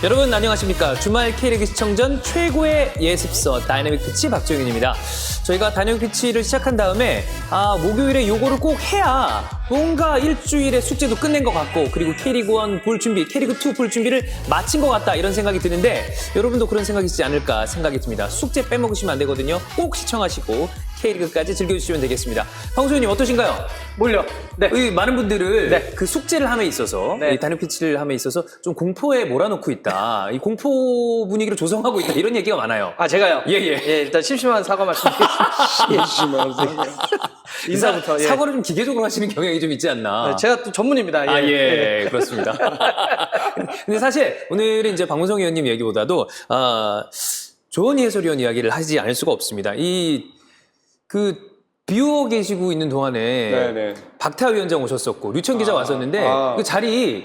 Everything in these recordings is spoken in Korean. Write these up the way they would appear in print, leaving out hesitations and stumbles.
여러분 안녕하십니까. 주말 K리그 시청전 최고의 예습서 다이내믹 피치 박정윤입니다. 저희가 다이내믹 피치를 시작한 다음에 목요일에 요거를 꼭 해야 뭔가 일주일의 숙제도 끝낸 것 같고 그리고 K리그1 볼 준비, K리그2 볼 준비를 마친 것 같다 이런 생각이 드는데 여러분도 그런 생각이시지 않을까 생각이 듭니다. 숙제 빼먹으시면 안 되거든요. 꼭 시청하시고 K리그까지 즐겨주시면 되겠습니다. 황소연님 어떠신가요? 뭘요? 네. 많은 분들을 네. 그 숙제를 함에 있어서 네. 이 다이내믹 피치를 함에 있어서 좀 공포에 몰아넣고 있다. 이 공포 분위기를 조성하고 있다. 이런 얘기가 많아요. 제가요? 예. 일단 심심한 사과 말씀드리겠습니다. 심심한 인사부터. 예. 사과를 좀 기계적으로 하시는 경향이 좀 있지 않나. 네, 제가 또 전문입니다. 예. 그렇습니다. 근데 사실 오늘은 이제 박문성 의원님 얘기보다도 조원희 해설위원 이야기를 하지 않을 수가 없습니다. 비워 계시고 있는 동안에 네네. 박태하 위원장 오셨었고 류천 기자 왔었는데 그 자리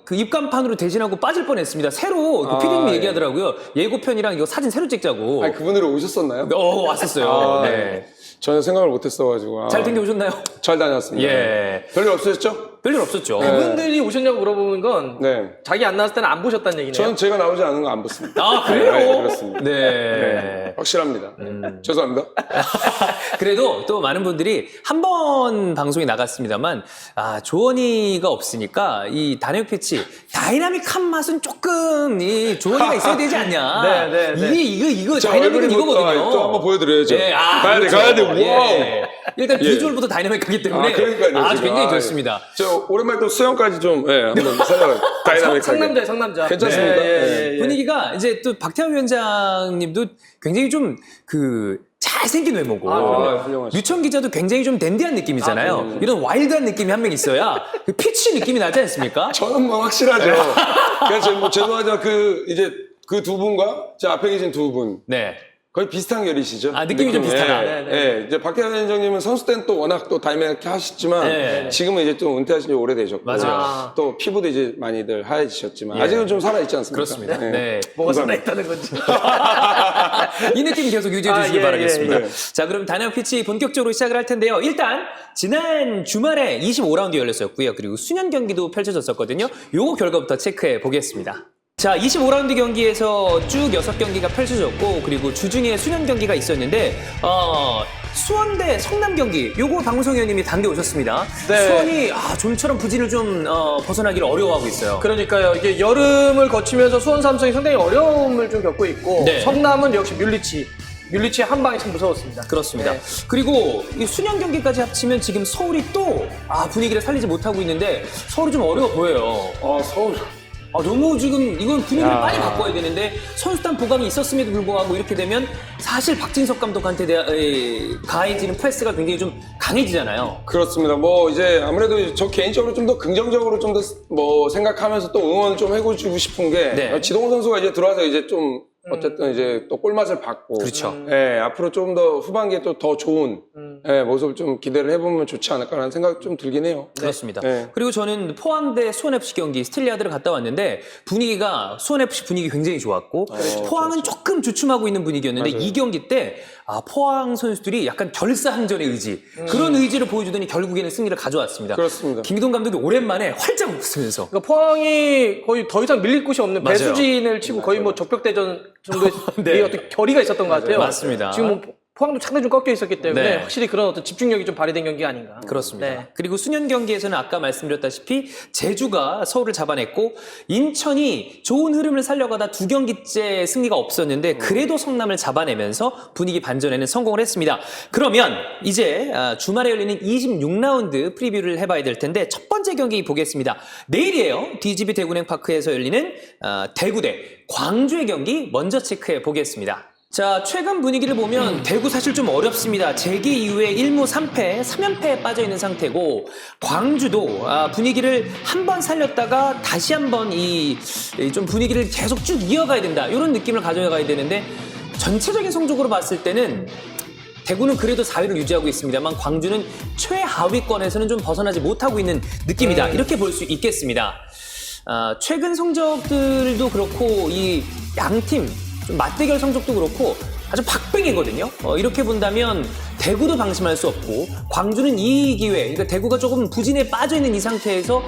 그 입간판으로 대신하고 빠질 뻔했습니다. 새로 PD님이 얘기하더라고요. 예고편이랑 이거 사진 새로 찍자고. 아니, 그분들이 오셨었나요? 왔었어요. 네. 저는 생각을 못했어가지고. 잘 댕겨오셨나요? 잘 다녔습니다. 예. 별일 없으셨죠? 별일 없었죠. 그분들이 오셨냐고 물어보는 건 네. 자기 안 나왔을 때는 안 보셨다는 얘기네요. 저는 제가 나오지 않은 거 안 봤습니다. 그래요? 네, 그렇습니다. 네. 확실합니다. 죄송합니다. 그래도 또 많은 분들이 한 번 방송에 나갔습니다만 조원희가 없으니까 이 다이내믹 피치 다이나믹한 맛은 조금 이 조원희가 있어야 되지 않냐. 네. 이거 자, 다이나믹은 얼굴이 이거거든요. 또 한번 보여드려야죠. 예, 가야 돼. 와우. 예. 일단 비주얼부터 다이나믹하기 때문에 그러니까요. 아주 지금. 굉장히 좋습니다. 저 오랜만에 또 수영까지 좀 한번 살려. 다이나믹하게. 상남자. 괜찮습니다. 예. 분위기가 이제 또 박태하 위원장님도 굉장히 좀 잘생긴 외모고 훌륭하시죠. 류천 기자도 굉장히 좀 댄디한 느낌이잖아요. 이런 와일드한 느낌이 한 명 있어야 그 피치 느낌이 나지 않습니까? 저는 뭐 확실하죠. 그래서 뭐 죄송하지만 그 두 분과 저 앞에 계신 두 분. 네. 거의 비슷한 결이시죠? 느낌이 좀 비슷하다. 예. 이제 박태환 위원장님은 선수 때는 또 워낙 또 다이나믹하게 하셨지만 네. 지금은 이제 좀 은퇴하신 지 오래되셨고 맞아요. 또 피부도 이제 많이들 하얘지셨지만 아직은 좀 살아있지 않습니까? 그렇습니다. 네. 뭐가 감사합니다. 살아있다는 건지. 이 느낌 계속 유지해 주시길 바라겠습니다. 예. 자, 그럼 다이나믹 피치 본격적으로 시작을 할 텐데요. 일단 지난 주말에 25라운드 열렸었고요. 그리고 수년 경기도 펼쳐졌었거든요. 요거 결과부터 체크해 보겠습니다. 자, 25라운드 경기에서 쭉 6경기가 펼쳐졌고 그리고 주중에 수년 경기가 있었는데 수원 대 성남 경기 요거 박문성 의원님이 당겨오셨습니다. 네. 수원이 좀처럼 부진을 좀 벗어나기를 어려워하고 있어요. 그러니까요. 이게 여름을 거치면서 수원 삼성이 상당히 어려움을 좀 겪고 있고 네. 성남은 역시 뮬리치의 한 방이 참 무서웠습니다. 그렇습니다. 네. 그리고 이 수년 경기까지 합치면 지금 서울이 또 분위기를 살리지 못하고 있는데 서울이 좀 어려워 보여요. 서울. 너무 지금 이건 분위기를 빨리 바꿔야 되는데 선수단 보강이 있었음에도 불구하고 이렇게 되면 사실 박진석 감독한테 가해지는 프레스가 굉장히 좀 강해지잖아요. 그렇습니다. 뭐 이제 아무래도 저 개인적으로 좀 더 긍정적으로 좀 더 뭐 생각하면서 또 응원을 좀 해주고 싶은 게 네. 지동원 선수가 이제 들어와서 이제 좀 어쨌든 이제 또 꿀맛을 받고 그렇죠. 예, 앞으로 좀 더 후반기에 또 더 좋은 모습을 좀 기대를 해보면 좋지 않을까라는 생각이 좀 들긴 해요. 그렇습니다. 네. 그리고 저는 포항대 수원FC 경기 스틸리아드를 갔다 왔는데 분위기가 수원FC 분위기 굉장히 좋았고 포항은 조금 주춤하고 있는 분위기였는데 맞아요. 이 경기 때 포항 선수들이 약간 결사항전의 의지 그런 의지를 보여주더니 결국에는 승리를 가져왔습니다. 그렇습니다. 김기동 감독이 오랜만에 활짝 웃으면서 그러니까 포항이 거의 더 이상 밀릴 곳이 없는 맞아요. 배수진을 치고 거의 뭐 적벽대전 정도의 네. 어떤 결의가 있었던 것 같아요. 맞습니다. 지금 뭐 포항도 상당히 좀 꺾여 있었기 때문에 네. 확실히 그런 어떤 집중력이 좀 발휘된 경기가 아닌가. 그렇습니다. 네. 그리고 수년 경기에서는 아까 말씀드렸다시피 제주가 서울을 잡아냈고 인천이 좋은 흐름을 살려가다 2경기째 승리가 없었는데 그래도 성남을 잡아내면서 분위기 반전에는 성공을 했습니다. 그러면 이제 주말에 열리는 26라운드 프리뷰를 해봐야 될 텐데 첫 번째 경기 보겠습니다. 내일이에요. DGB 대구은행파크에서 열리는 대구 대 광주의 경기 먼저 체크해 보겠습니다. 자, 최근 분위기를 보면 대구 사실 좀 어렵습니다. 재기 이후에 1무 3패, 3연패에 빠져있는 상태고 광주도 분위기를 한 번 살렸다가 다시 한번 좀 분위기를 계속 쭉 이어가야 된다. 이런 느낌을 가져가야 되는데 전체적인 성적으로 봤을 때는 대구는 그래도 4위를 유지하고 있습니다만 광주는 최하위권에서는 좀 벗어나지 못하고 있는 느낌이다. 이렇게 볼 수 있겠습니다. 최근 성적들도 그렇고 이 양팀 좀 맞대결 성적도 그렇고 아주 박빙이거든요. 이렇게 본다면 대구도 방심할 수 없고 광주는 이 기회, 그러니까 대구가 조금 부진에 빠져 있는 이 상태에서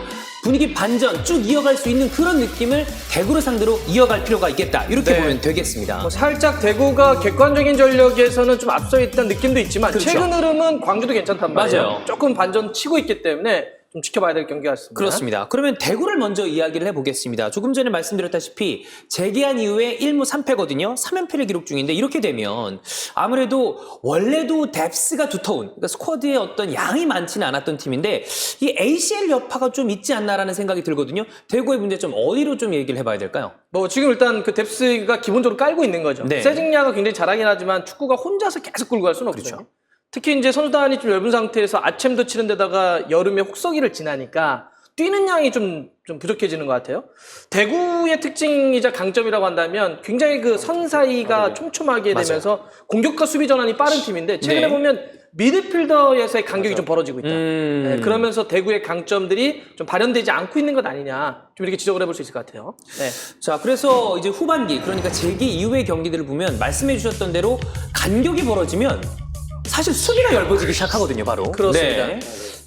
분위기 반전 쭉 이어갈 수 있는 그런 느낌을 대구를 상대로 이어갈 필요가 있겠다. 이렇게 네. 보면 되겠습니다. 뭐 살짝 대구가 객관적인 전력에서는 좀 앞서 있다는 느낌도 있지만 그렇죠. 최근 흐름은 광주도 괜찮단 말이에요. 맞아요. 조금 반전 치고 있기 때문에 좀 지켜봐야 될 경기 같습니다. 그렇습니다. 그러면 대구를 먼저 이야기를 해보겠습니다. 조금 전에 말씀드렸다시피 재계한 이후에 1무 3패거든요. 3연패를 기록 중인데 이렇게 되면 아무래도 원래도 뎁스가 두터운 그러니까 스쿼드의 어떤 양이 많지는 않았던 팀인데 이 ACL 여파가 좀 있지 않나라는 생각이 들거든요. 대구의 문제점 어디로 좀 얘기를 해봐야 될까요? 뭐 지금 일단 그 뎁스가 기본적으로 깔고 있는 거죠. 네. 세징야가 굉장히 잘하긴 하지만 축구가 혼자서 계속 끌고 갈 수는 없거든요. 그렇죠. 특히 이제 선수단이 좀 얇은 상태에서 아챔도 치는 데다가 여름에 혹서기를 지나니까 뛰는 양이 좀 부족해지는 것 같아요. 대구의 특징이자 강점이라고 한다면 굉장히 그 선 사이가 촘촘하게 맞아요. 되면서 공격과 수비 전환이 빠른 팀인데 최근에 네. 보면 미드필더에서의 간격이 좀 벌어지고 있다. 네, 그러면서 대구의 강점들이 좀 발현되지 않고 있는 것 아니냐. 좀 이렇게 지적을 해볼 수 있을 것 같아요. 네. 자, 그래서 이제 후반기, 그러니까 재기 이후의 경기들을 보면 말씀해 주셨던 대로 간격이 벌어지면 사실 수비가 얇아지기 시작하거든요, 바로. 그렇습니다. 네.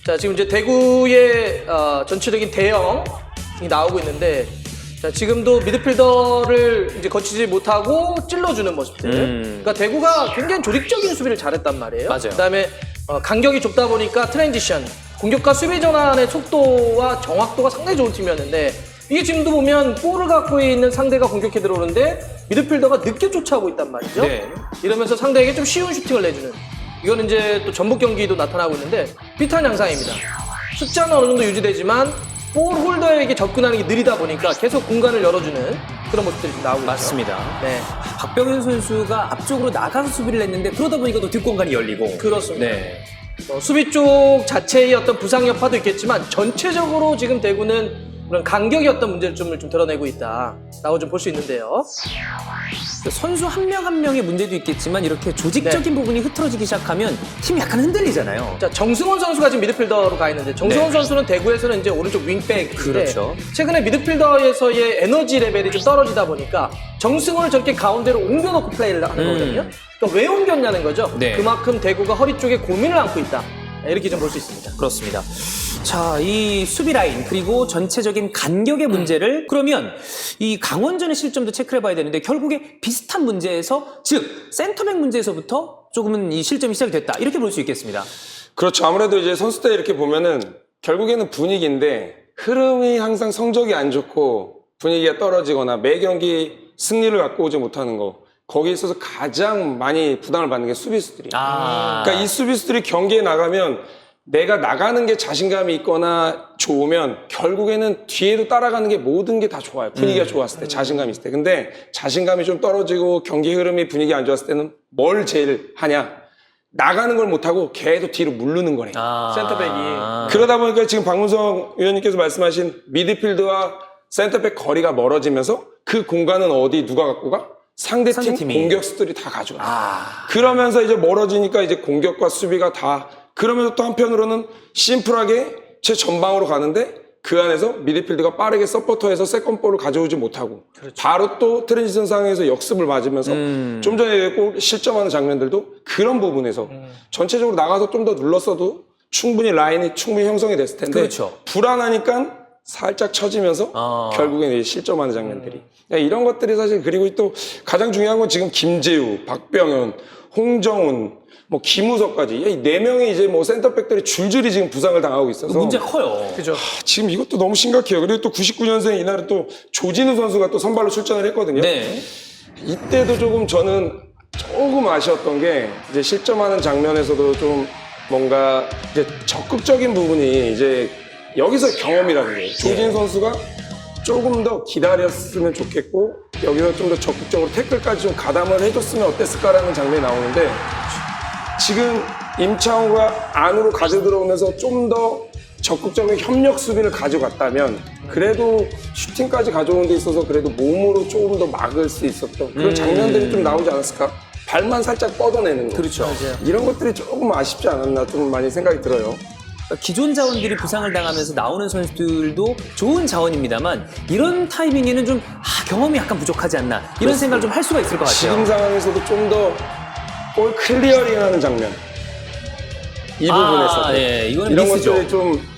자, 지금 이제 대구의 전체적인 대형이 나오고 있는데, 자, 지금도 미드필더를 이제 거치지 못하고 찔러주는 모습들. 그러니까 대구가 굉장히 조직적인 수비를 잘했단 말이에요. 맞아요. 그다음에 간격이 좁다 보니까 트랜지션, 공격과 수비 전환의 속도와 정확도가 상당히 좋은 팀이었는데, 이게 지금도 보면 볼을 갖고 있는 상대가 공격해 들어오는데 미드필더가 늦게 쫓아오고 있단 말이죠. 네. 이러면서 상대에게 좀 쉬운 슈팅을 내주는. 이거는 이제 또 전북 경기도 나타나고 있는데 비슷한 양상입니다. 숫자는 어느 정도 유지되지만 볼 홀더에게 접근하는 게 느리다 보니까 계속 공간을 열어주는 그런 모습들이 좀 나오고 있죠. 맞습니다. 네, 박병현 선수가 앞쪽으로 나가서 수비를 했는데 그러다 보니까 또 뒷공간이 열리고. 그렇습니다. 네. 수비 쪽 자체의 어떤 부상 여파도 있겠지만 전체적으로 지금 대구는 그런 간격의 어떤 문제점을 좀 드러내고 있다라고 좀 볼 수 있는데요. 선수 한 명 한 명의 문제도 있겠지만 이렇게 조직적인 부분이 흐트러지기 시작하면 팀이 약간 흔들리잖아요. 자, 정승원 선수가 지금 미드필더로 가 있는데 정승원 네. 선수는 대구에서는 이제 오른쪽 윙백인데 그렇죠. 최근에 미드필더에서의 에너지 레벨이 좀 떨어지다 보니까 정승원을 저렇게 가운데로 옮겨놓고 플레이를 하는 거거든요. 그러니까 왜 옮겼냐는 거죠. 네. 그만큼 대구가 허리 쪽에 고민을 안고 있다. 이렇게 좀 볼 수 있습니다. 그렇습니다. 자, 이 수비 라인 그리고 전체적인 간격의 문제를 그러면 이 강원전의 실점도 체크를 해봐야 되는데 결국에 비슷한 문제에서 즉 센터백 문제에서부터 조금은 이 실점이 시작이 됐다 이렇게 볼 수 있겠습니다. 그렇죠. 아무래도 이제 선수 때 이렇게 보면은 결국에는 분위기인데 흐름이 항상 성적이 안 좋고 분위기가 떨어지거나 매 경기 승리를 갖고 오지 못하는 거 거기에 있어서 가장 많이 부담을 받는 게 수비수들이에요. 그러니까 이 수비수들이 경기에 나가면 내가 나가는 게 자신감이 있거나 좋으면 결국에는 뒤에도 따라가는 게 모든 게 다 좋아요. 분위기가 좋았을 때, 자신감이 있을 때. 근데 자신감이 좀 떨어지고 경기 흐름이 분위기 안 좋았을 때는 뭘 제일 하냐? 나가는 걸 못하고 계속 뒤로 무르는 거래. 센터백이. 그러다 보니까 지금 박문성 위원님께서 말씀하신 미드필드와 센터백 거리가 멀어지면서 그 공간은 어디 누가 갖고 가? 상대팀 상대팀이. 공격수들이 다 가져가. 그러면서 이제 멀어지니까 이제 공격과 수비가 다 그러면서 또 한편으로는 심플하게 제 전방으로 가는데 그 안에서 미드필드가 빠르게 서포터해서 세컨볼을 가져오지 못하고 바로 또 트랜지션 상황에서 역습을 맞으면서 좀 전에 골 실점하는 장면들도 그런 부분에서 전체적으로 나가서 좀 더 눌렀어도 충분히 라인이 충분히 형성이 됐을 텐데 그렇죠. 불안하니까 살짝 처지면서 결국엔 이제 실점하는 장면들이 이런 것들이 사실 그리고 또 가장 중요한 건 지금 김재우, 박병현, 홍정훈 뭐 김우석까지 이 4명의 이제 뭐 센터백들이 줄줄이 지금 부상을 당하고 있어서 문제가 커요. 그죠. 지금 이것도 너무 심각해요. 그리고 또 99년생 이날은 또 조진우 선수가 또 선발로 출전을 했거든요. 네. 이때도 조금 저는 조금 아쉬웠던 게 이제 실점하는 장면에서도 좀 뭔가 이제 적극적인 부분이 이제 여기서 경험이라는 거예요. 조진 선수가 조금 더 기다렸으면 좋겠고 여기서 좀 더 적극적으로 태클까지 좀 가담을 해줬으면 어땠을까라는 장면이 나오는데 지금 임창호가 안으로 가져 들어오면서 좀 더 적극적인 협력 수비를 가져갔다면 그래도 슈팅까지 가져오는 데 있어서 그래도 몸으로 조금 더 막을 수 있었던 그런 장면들이 좀 나오지 않았을까? 발만 살짝 뻗어내는 거. 그렇죠. 이런 것들이 조금 아쉽지 않았나 좀 많이 생각이 들어요. 기존 자원들이 부상을 당하면서 나오는 선수들도 좋은 자원입니다만 이런 타이밍에는 좀 경험이 약간 부족하지 않나 이런 생각을 좀 할 수가 있을 것 같아요. 지금 상황에서도 좀 더 볼 클리어링하는 장면 이 부분에서 네, 이거는 이런 미스죠. 것들이 좀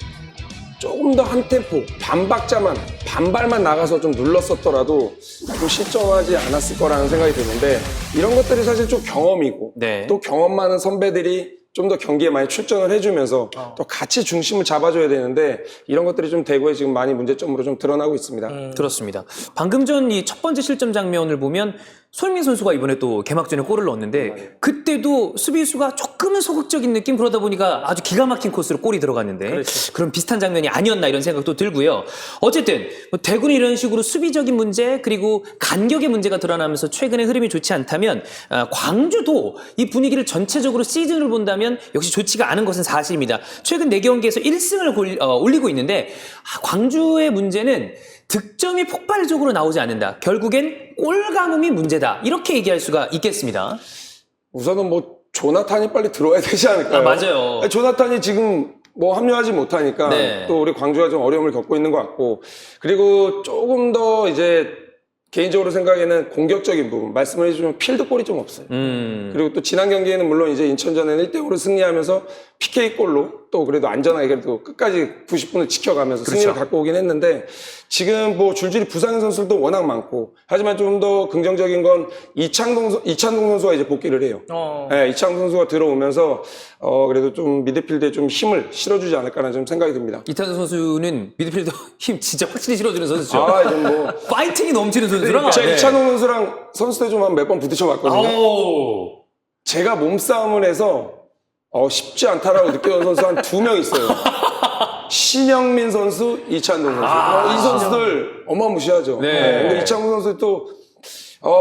조금 조금 더 한 템포, 반발만 나가서 좀 눌렀었더라도 좀 실점하지 않았을 거라는 생각이 드는데 이런 것들이 사실 좀 경험이고 네. 또 경험 많은 선배들이 좀 더 경기에 많이 출전을 해주면서 또 같이 중심을 잡아줘야 되는데 이런 것들이 좀 대구에 지금 많이 문제점으로 좀 드러나고 있습니다. 그렇습니다. 방금 전 이 첫 번째 실점 장면을 보면 손흥민 선수가 이번에 또 개막전에 골을 넣었는데 그때도 수비수가 조금은 소극적인 느낌 그러다 보니까 아주 기가 막힌 코스로 골이 들어갔는데 그런 비슷한 장면이 아니었나 이런 생각도 들고요. 어쨌든 뭐 대구는 이런 식으로 수비적인 문제 그리고 간격의 문제가 드러나면서 최근에 흐름이 좋지 않다면 광주도 이 분위기를 전체적으로 시즌을 본다면 역시 좋지가 않은 것은 사실입니다. 최근 4경기에서 1승을 올리고 있는데 광주의 문제는 득점이 폭발적으로 나오지 않는다. 결국엔 골감음이 문제다. 이렇게 얘기할 수가 있겠습니다. 우선은 뭐 조나탄이 빨리 들어와야 되지 않을까요? 아, 맞아요. 아니, 조나탄이 지금 뭐 합류하지 못하니까 네. 또 우리 광주가 좀 어려움을 겪고 있는 것 같고 그리고 조금 더 이제 개인적으로 생각에는 공격적인 부분 말씀을 해주면 필드볼이 좀 없어요. 그리고 또 지난 경기에는 물론 이제 인천전에는 1대5로 승리하면서 PK골로 또 그래도 안전하게 그래도 끝까지 90분을 지켜가면서 승리를 갖고 오긴 했는데 지금 뭐 줄줄이 부상인 선수들도 워낙 많고 하지만 좀 더 긍정적인 건 이창동 선수가 이제 복귀를 해요. 네, 이창동 선수가 들어오면서 그래도 좀 미드필드에 좀 힘을 실어주지 않을까라는 좀 생각이 듭니다. 이탄수 선수는 미드필더 힘 진짜 확실히 실어주는 선수죠. 아, 이제 뭐 파이팅이 넘치는 선수라. 제가 이창동 선수랑 선수 때 좀 한 몇 번 부딪혀봤거든요. 아우. 제가 몸싸움을 해서 쉽지 않다라고 느껴온 선수 한 2명 있어요. 신영민 선수, 이찬동 선수. 이 선수들 어마무시하죠. 네. 근데 이찬동 선수 또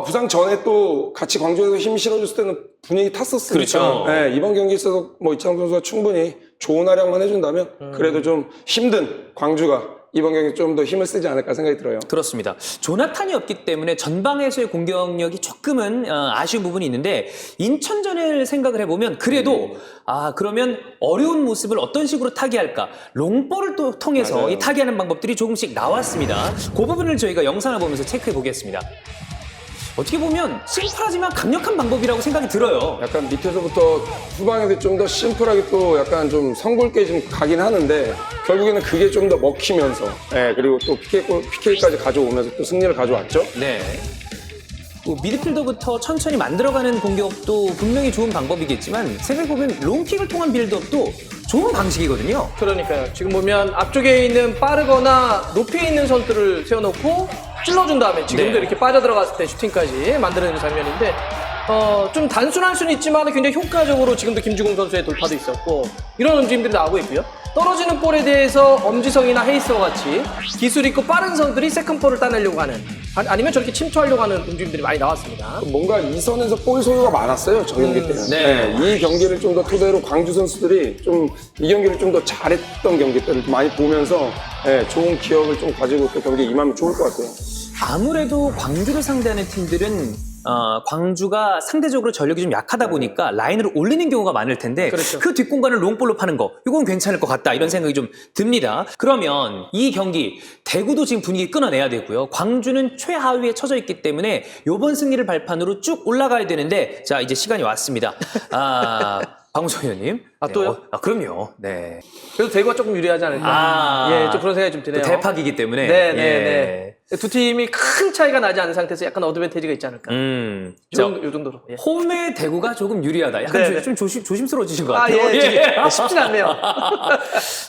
부상 전에 또 같이 광주에서 힘 실어줬을 때는 분위기 탔었으니까. 그렇죠. 네, 이번 경기에 있어서 뭐 이찬동 선수가 충분히 좋은 활약만 해준다면 그래도 좀 힘든 광주가 이번 경기 좀 더 힘을 쓰지 않을까 생각이 들어요. 그렇습니다. 조나탄이 없기 때문에 전방에서의 공격력이 조금은 아쉬운 부분이 있는데 인천전을 생각을 해보면 그래도 그러면 어려운 모습을 어떤 식으로 타개할까 롱볼을 또 통해서 맞아요. 이 타개하는 방법들이 조금씩 나왔습니다. 그 부분을 저희가 영상을 보면서 체크해 보겠습니다. 어떻게 보면 심플하지만 강력한 방법이라고 생각이 들어요. 약간 밑에서부터 후방에서 좀 더 심플하게 또 약간 좀 성골게 좀 가긴 하는데 결국에는 그게 좀 더 먹히면서 그리고 또 PK까지 가져오면서 또 승리를 가져왔죠. 네. 미드필더부터 천천히 만들어가는 공격도 분명히 좋은 방법이겠지만 생각해보면 롱킥을 통한 빌드업도 좋은 방식이거든요. 그러니까요. 지금 보면 앞쪽에 있는 빠르거나 높이에 있는 선수들을 세워놓고 찔러준 다음에 지금도 네. 이렇게 빠져들어갔을 때 슈팅까지 만들어내는 장면인데 좀 단순할 수는 있지만 굉장히 효과적으로 지금도 김주공 선수의 돌파도 있었고 이런 움직임들이 나오고 있고요. 떨어지는 볼에 대해서 엄지성이나 헤이스와 같이 기술 있고 빠른 선수들이 세컨볼을 따내려고 하는 아니면 저렇게 침투하려고 하는 움직임들이 많이 나왔습니다. 뭔가 이 선에서 볼 소유가 많았어요, 저 경기 때는. 네. 이 경기를 좀 더 토대로 광주 선수들이 좀 이 경기를 좀 더 잘했던 경기들을 많이 보면서 좋은 기억을 좀 가지고 또 경기에 임하면 좋을 것 같아요. 아무래도 광주를 상대하는 팀들은 광주가 상대적으로 전력이 좀 약하다 보니까 라인을 올리는 경우가 많을 텐데 그렇죠. 그 뒷공간을 롱볼로 파는 거 이건 괜찮을 것 같다 이런 생각이 좀 듭니다. 그러면 이 경기 대구도 지금 분위기 끊어내야 되고요. 광주는 최하위에 처져 있기 때문에 이번 승리를 발판으로 쭉 올라가야 되는데 자 이제 시간이 왔습니다. 박무성 의원님. 또요? 그럼요. 네. 그래도 대구가 조금 유리하지 않을까. 예, 좀 그런 생각이 좀 드네요. 대파기이기 때문에. 네. 두 팀이 큰 차이가 나지 않은 상태에서 약간 어드밴티지가 있지 않을까. 요 요 정도로. 예. 홈의 대구가 조금 유리하다. 약간 네, 좀 조심스러워지신 것 같아요. 쉽진 않네요.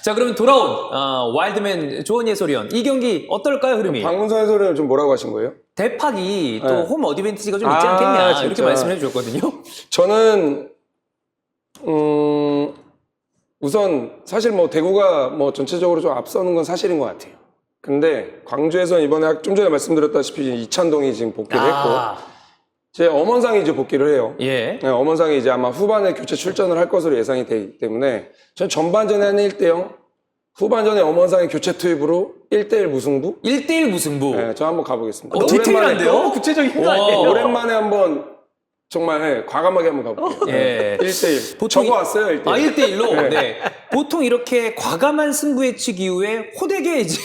자, 그러면 돌아온 와일드맨 조원 예솔위원 이 경기 어떨까요, 흐름이? 박문선 해설은 좀 뭐라고 하신 거예요? 대팍이 또 네. 홈 어드밴티지가 좀 있지 않겠냐 이렇게 진짜. 말씀해 주셨거든요. 저는 우선 사실 뭐 대구가 뭐 전체적으로 좀 앞서는 건 사실인 것 같아요. 근데 광주에서 이번에 좀 전에 말씀드렸다시피 이찬동이 지금 복귀를 했고 제 엄원상이 이제 복귀를 해요. 예. 네, 엄원상이 이제 아마 후반에 교체 출전을 할 것으로 예상이 되기 때문에 전 전반전에 한 1대0 후반전에 엄원상의 교체 투입으로 1대1 무승부 1대1 무승부. 네, 저 한번 가보겠습니다. 디테일한데요? 너무 구체적인 거 아니에요? 오랜만에 한번 정말 과감하게 한번 가볼게요. 예. 1대1 보통 적어왔어요 1대1 1대1로? 네. 보통 이렇게 과감한 승부의측 이후에 호되게 이제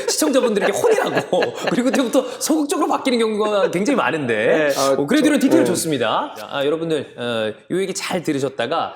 시청자분들에게 혼이라고 그리고 그때부터 소극적으로 바뀌는 경우가 굉장히 많은데 그래도 이런 디테일 좋습니다. 여러분들 이 얘기 잘 들으셨다가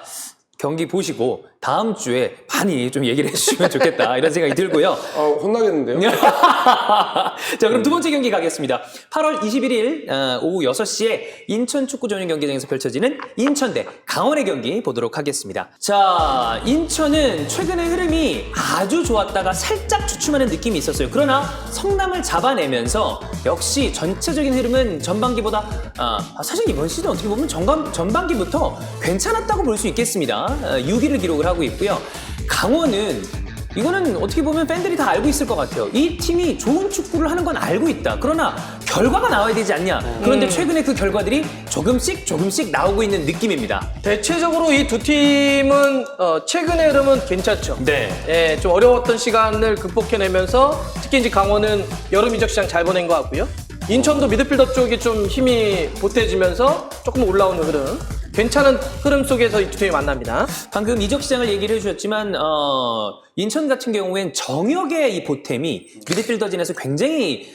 경기 보시고 다음 주에 많이 좀 얘기를 해주시면 좋겠다 이런 생각이 들고요. 혼나겠는데요? 자, 그럼 두 번째 경기 가겠습니다. 8월 21일 오후 6시에 인천 축구 전용 경기장에서 펼쳐지는 인천 대 강원의 경기 보도록 하겠습니다. 자, 인천은 최근의 흐름이 아주 좋았다가 살짝 주춤하는 느낌이 있었어요. 그러나 성남을 잡아내면서 역시 전체적인 흐름은 전반기보다 사실 이번 시즌 어떻게 보면 전반기부터 괜찮았다고 볼 수 있겠습니다. 6위를 기록을 하고 있고요. 강원은 이거는 어떻게 보면 팬들이 다 알고 있을 것 같아요. 이 팀이 좋은 축구를 하는 건 알고 있다. 그러나 결과가 나와야 되지 않냐. 그런데 최근에 그 결과들이 조금씩 나오고 있는 느낌입니다. 대체적으로 이 두 팀은 최근의 흐름은 괜찮죠. 네. 예, 좀 어려웠던 시간을 극복해내면서 특히 이제 강원은 여름 이적 시장 잘 보낸 것 같고요. 인천도 미드필더 쪽이 좀 힘이 보태지면서 조금 올라오는 흐름. 괜찮은 흐름 속에서 이 두 팀이 만납니다. 방금 이적 시장을 얘기를 해주셨지만 인천 같은 경우엔 정혁의 이 보탬이 미드필더진에서 굉장히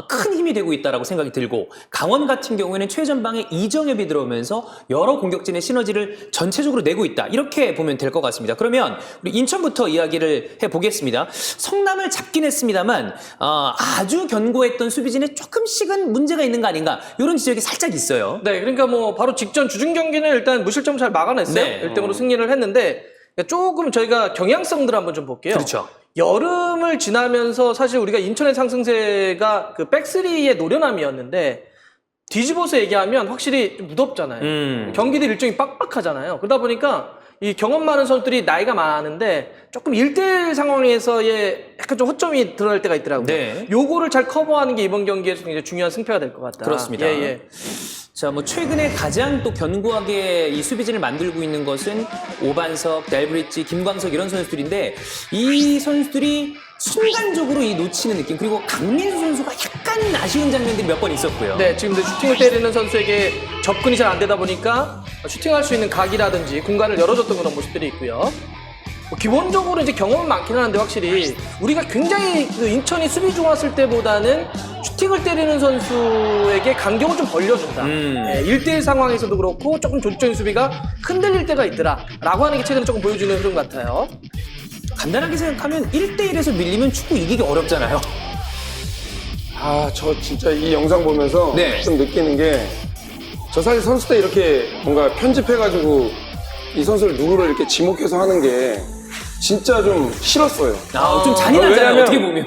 큰 힘이 되고 있다고 생각이 들고 강원 같은 경우에는 최전방에 이정엽이 들어오면서 여러 공격진의 시너지를 전체적으로 내고 있다. 이렇게 보면 될 것 같습니다. 그러면 우리 인천부터 이야기를 해보겠습니다. 성남을 잡긴 했습니다만 아주 견고했던 수비진에 조금씩은 문제가 있는 거 아닌가 이런 지적이 살짝 있어요. 네, 그러니까 뭐 바로 직전 주중 경기는 일단 무실점 잘 막아냈어요. 네. 1등으로 승리를 했는데 조금 저희가 경향성들을 한번 좀 볼게요. 그렇죠. 여름을 지나면서 사실 우리가 인천의 상승세가 그 백스리의 노련함이었는데 뒤집어서 얘기하면 확실히 좀 무덥잖아요. 경기들 일정이 빡빡하잖아요. 그러다 보니까 이 경험 많은 선수들이 나이가 많은데 조금 1대1 상황에서의 약간 좀 허점이 드러날 때가 있더라고요. 네. 요거를 잘 커버하는 게 이번 경기에서 굉장히 중요한 승패가 될 것 같다. 그렇습니다. 예. 자, 뭐 최근에 가장 또 견고하게 이 수비진을 만들고 있는 것은 오반석, 델브리지, 김광석 이런 선수들인데 이 선수들이 순간적으로 이 놓치는 느낌 그리고 강민수 선수가 약간 아쉬운 장면들이 몇 번 있었고요. 네, 지금 슈팅을 때리는 선수에게 접근이 잘 안 되다 보니까 슈팅할 수 있는 각이라든지 공간을 열어줬던 그런 모습들이 있고요. 뭐 기본적으로 이제 경험은 많긴 하는데 확실히 우리가 굉장히 그 인천이 수비 좋았을 때보다는 슈팅을 때리는 선수에게 간격을 좀 벌려준다. 1대1 상황에서도 그렇고 조금 조직적인 수비가 흔들릴 때가 있더라. 라고 하는 게 최근에 조금 보여주는 흐름 같아요. 간단하게 생각하면 1대1에서 밀리면 축구 이기기 어렵잖아요. 저 진짜 이 영상 보면서 네. 좀 느끼는 게 저 사실 선수 때 이렇게 뭔가 편집해가지고 이 선수를 누구를 이렇게 지목해서 하는 게 진짜 좀 싫었어요. 좀 잔인하잖아요. 왜냐면- 어떻게 보면.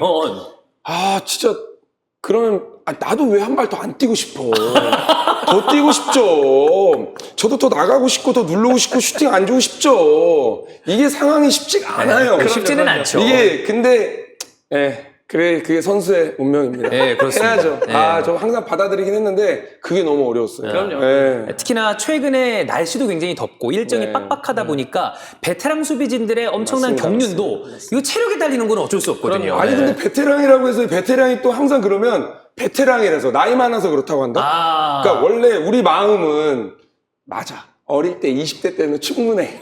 진짜 그러면 나도 왜 한 발 더 안 뛰고 싶어. 더 뛰고 싶죠. 저도 더 나가고 싶고 더 누르고 싶고 슈팅 안 주고 싶죠. 이게 상황이 쉽지가 않아요. 쉽지는 않죠. 이게 근데 그게 선수의 운명입니다. 네, 그렇습니다. 해야죠. 네. 저 항상 받아들이긴 했는데 그게 너무 어려웠어요. 그럼요. 네. 특히나 최근에 날씨도 굉장히 덥고 일정이 네. 빡빡하다 보니까 베테랑 수비진들의 엄청난 맞습니다. 경륜도 이거 체력에 달리는 건 어쩔 수 없거든요. 그럼요. 아니 근데 베테랑이라고 해서 베테랑이 또 항상 그러면 베테랑이라서 나이 많아서 그렇다고 한다? 그러니까 원래 우리 마음은 맞아. 어릴 때 20대 때는 충분해.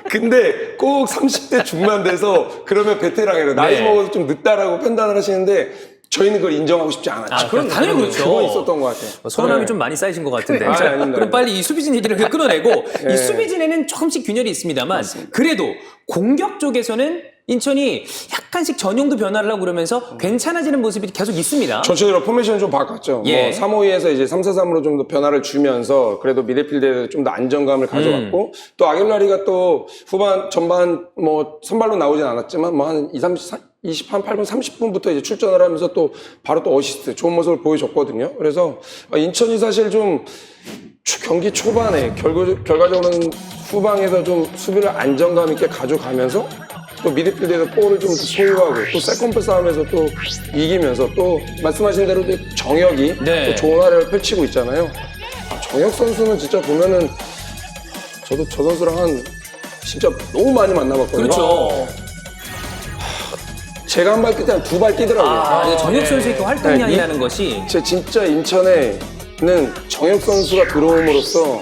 근데 꼭 30대 중반 돼서 그러면 베테랑이라 나이 네. 먹어서 좀 늦다라고 판단을 하시는데 저희는 그걸 인정하고 싶지 않았죠. 그럼 당연히 그렇죠. 그건 있었던 것 같아요. 서운함이 네. 좀 많이 쌓이신 것 같은데. 아, 자, 아닙니다. 그럼 빨리 이 수비진 얘기를 끊어내고 이 수비진에는 조금씩 균열이 있습니다만 그래도 공격 쪽에서는 인천이 약간씩 전용도 변화를 하고 그러면서 괜찮아지는 모습이 계속 있습니다. 전체적으로 포메이션을 좀 바꿨죠. 예. 3-5-2에서 이제 3-4-3으로 좀 더 변화를 주면서 그래도 미드필드에 좀 더 안정감을 가져갔고 또 아길라리가 또 후반 전반 뭐 선발로 나오진 않았지만 뭐 한 28분 30분부터 이제 출전을 하면서 또 바로 또 어시스트 좋은 모습을 보여줬거든요. 그래서 인천이 사실 좀 경기 초반에 결과적으로는 후방에서 좀 수비를 안정감 있게 가져가면서 또 미드필드에서 볼을 좀 소유하고 또 세컨볼 싸움에서 또 이기면서 또 말씀하신 대로 정혁이 네. 또 좋은 활약을 펼치고 있잖아요. 정혁 선수는 진짜 보면은 저도 저 선수랑 한 진짜 너무 많이 만나봤거든요. 그렇죠. 제가 한 발 뛰때 한 두 발 뛰더라고요. 이제 전혁 선수의 그 활동량이라는 네, 것이 진짜 인천에는 정혁 선수가 들어옴으로써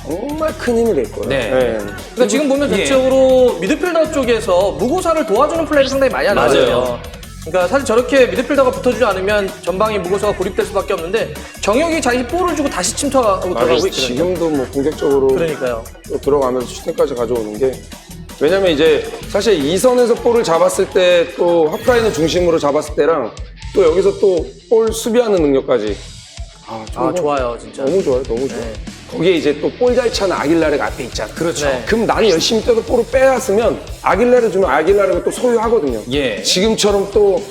정말 큰 힘이 될 거예요. 네. 그러니까 지금 보면 예. 전체적으로 미드필더 쪽에서 무고사를 도와주는 플레이를 상당히 많이 하는 맞아요. 거예요. 그러니까 사실 저렇게 미드필더가 붙어주지 않으면 전방에 무고사가 고립될 수밖에 없는데 정혁이 자기 볼을 주고 다시 침투하고 들어가고 있거든요. 지금도 뭐 공격적으로 그러니까요. 또 들어가면서 슈팅까지 가져오는 게 왜냐면 이제 사실 2선에서 볼을 잡았을 때 또 하프라인을 중심으로 잡았을 때랑 또 여기서 또 볼 수비하는 능력까지. 좋아요, 진짜. 너무 좋아요, 너무 좋아요. 거기에 이제 또 볼 잘 차는 아길라르가 앞에 있잖아. 그렇죠. 네. 그럼 나는 열심히 뛰어도 볼을 빼앗으면 아길라르 주면 아길라르가 또 소유하거든요. 예. 지금처럼 또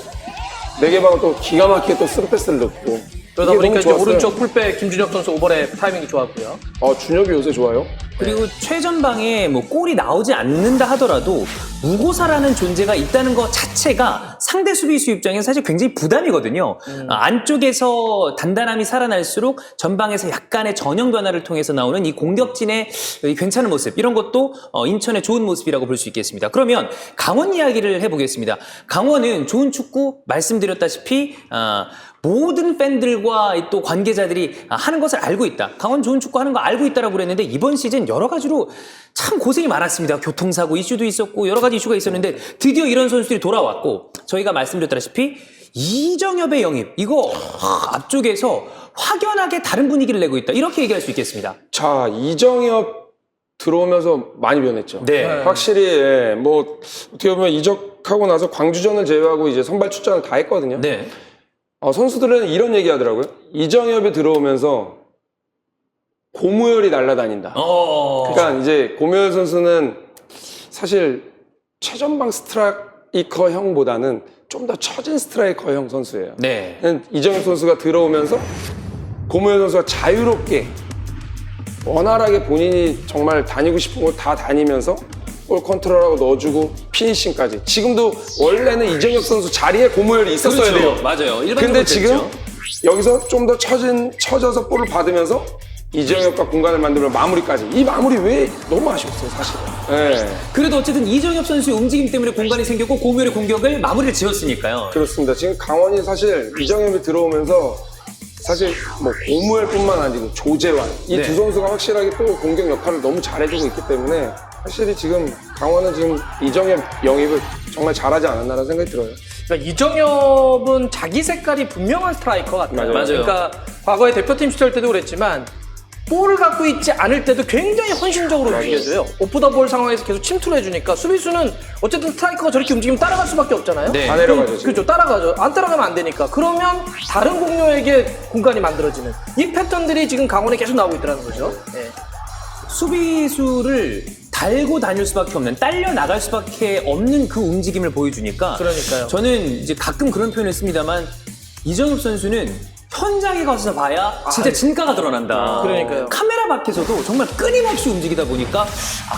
내게방은 또 기가 막히게 또 스루 패스를 넣고. 그러다 이게 보니까 너무 이제 좋았어요. 오른쪽 풀백 김준혁 선수 오버랩 타이밍이 좋았고요. 준혁이 요새 좋아요. 그리고 최전방에 뭐 골이 나오지 않는다 하더라도 무고사라는 존재가 있다는 것 자체가 상대 수비수 입장에서 사실 굉장히 부담이거든요. 안쪽에서 단단함이 살아날수록 전방에서 약간의 전형 변화를 통해서 나오는 이 공격진의 이 괜찮은 모습, 이런 것도 인천의 좋은 모습이라고 볼 수 있겠습니다. 그러면 강원 이야기를 해보겠습니다. 강원은 좋은 축구 말씀드렸다시피 모든 팬들과 또 관계자들이 하는 것을 알고 있다. 강원 좋은 축구 하는 거 알고 있다라고 그랬는데 이번 시즌 여러 가지로 참 고생이 많았습니다. 교통사고 이슈도 있었고 여러 가지 이슈가 있었는데 드디어 이런 선수들이 돌아왔고, 저희가 말씀드렸다시피 이정엽의 영입, 이거 앞쪽에서 확연하게 다른 분위기를 내고 있다, 이렇게 얘기할 수 있겠습니다. 자, 이정엽 들어오면서 많이 변했죠. 네. 확실히 뭐 어떻게 보면 이적하고 나서 광주전을 제외하고 이제 선발 출전을 다 했거든요. 네. 선수들은 이런 얘기 하더라고요. 이정엽이 들어오면서 고무열이 날아다닌다. 그러니까 이제 고무열 선수는 사실 최전방 스트라이커형보다는 좀 더 처진 스트라이커형 선수예요. 네. 이정엽 선수가 들어오면서 고무열 선수가 자유롭게 원활하게 본인이 정말 다니고 싶은 곳 다 다니면서 볼 컨트롤하고 넣어주고 피니싱까지. 지금도 원래는 이정엽 선수 자리에 고무열이 있었어야 그렇죠. 돼요. 맞아요. 일반적으로 근데 지금 그랬죠. 여기서 좀 더 처져서 볼을 받으면서 이정엽과 공간을 만들면 마무리까지. 이 마무리 왜 너무 아쉬웠어요, 사실은. 네, 그래도 어쨌든 이정엽 선수의 움직임 때문에 공간이 생겼고 고무열의 공격을 마무리를 지었으니까요. 그렇습니다. 지금 강원이 사실 이정엽이 들어오면서 사실 뭐 고무열뿐만 아니고 조재환 이 두 네. 선수가 확실하게 또 공격 역할을 너무 잘해주고 있기 때문에 확실히 지금 강원은 지금 이정엽 영입을 정말 잘하지 않았나라는 생각이 들어요. 그러니까 이정엽은 자기 색깔이 분명한 스트라이커 같아요. 맞아요. 그러니까 과거에 대표팀 시절 때도 그랬지만 볼을 갖고 있지 않을 때도 굉장히 헌신적으로 움직여줘요. 오프 더 볼 상황에서 계속 침투를 해주니까 수비수는 어쨌든 스트라이커가 저렇게 움직이면 따라갈 수밖에 없잖아요. 네. 다 내려가죠, 지금. 그렇죠. 따라가죠. 안 따라가면 안 되니까. 그러면 다른 공격에게 공간이 만들어지는 이 패턴들이 지금 강원에 계속 나오고 있다는 거죠. 네. 수비수를 달고 다닐 수밖에 없는, 딸려 나갈 수밖에 없는 그 움직임을 보여주니까. 그러니까요. 저는 이제 가끔 그런 표현을 씁니다만 이정엽 선수는 현장에 가서 봐야 진짜 진가가 드러난다. 그러니까요. 카메라 밖에서도 정말 끊임없이 움직이다 보니까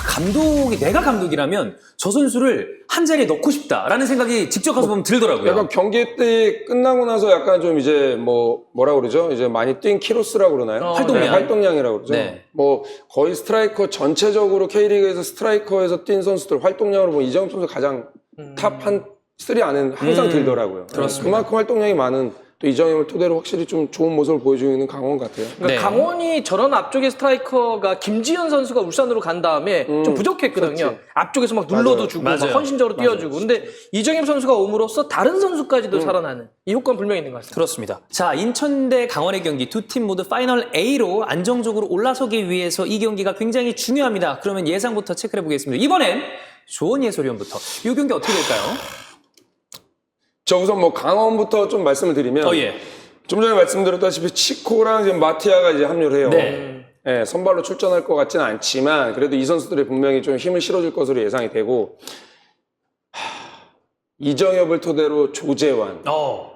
감독이, 내가 감독이라면 저 선수를 한 자리에 넣고 싶다라는 생각이 직접 가서 보면 들더라고요. 약간 경기 때 끝나고 나서 약간 좀 이제 뭐라 그러죠? 이제 많이 뛴 키로스라고 그러나요? 활동량. 네, 활동량이라고 그러죠. 네. 뭐 거의 스트라이커 전체적으로 K리그에서 스트라이커에서 뛴 선수들 활동량으로 뭐 이정엽 선수 가장 탑 한 3 안에 항상 들더라고요. 그렇습니다. 그만큼 활동량이 많은 또 이정엽을 토대로 확실히 좀 좋은 모습을 보여주고 있는 강원 같아요. 그러니까 네. 강원이 저런 앞쪽의 스트라이커가 김지현 선수가 울산으로 간 다음에 좀 부족했거든요. 그렇지. 앞쪽에서 막 눌러도 주고 막 맞아요. 헌신적으로 뛰어주고. 근데 이정엽 선수가 옴으로써 다른 선수까지도 살아나는 이 효과는 분명히 있는 것 같습니다. 그렇습니다. 자, 인천 대 강원의 경기, 두 팀 모두 파이널 A로 안정적으로 올라서기 위해서 이 경기가 굉장히 중요합니다. 그러면 예상부터 체크해 보겠습니다. 이번엔 조원 해설위원부터 이 경기 어떻게 될까요? 저 우선 뭐 강원부터 좀 말씀을 드리면 예. 좀 전에 말씀드렸다시피 치코랑 지금 마티아가 이제 합류를 해요. 네. 예, 선발로 출전할 것 같지는 않지만 그래도 이 선수들이 분명히 좀 힘을 실어줄 것으로 예상이 되고, 이정엽을 토대로 조재환,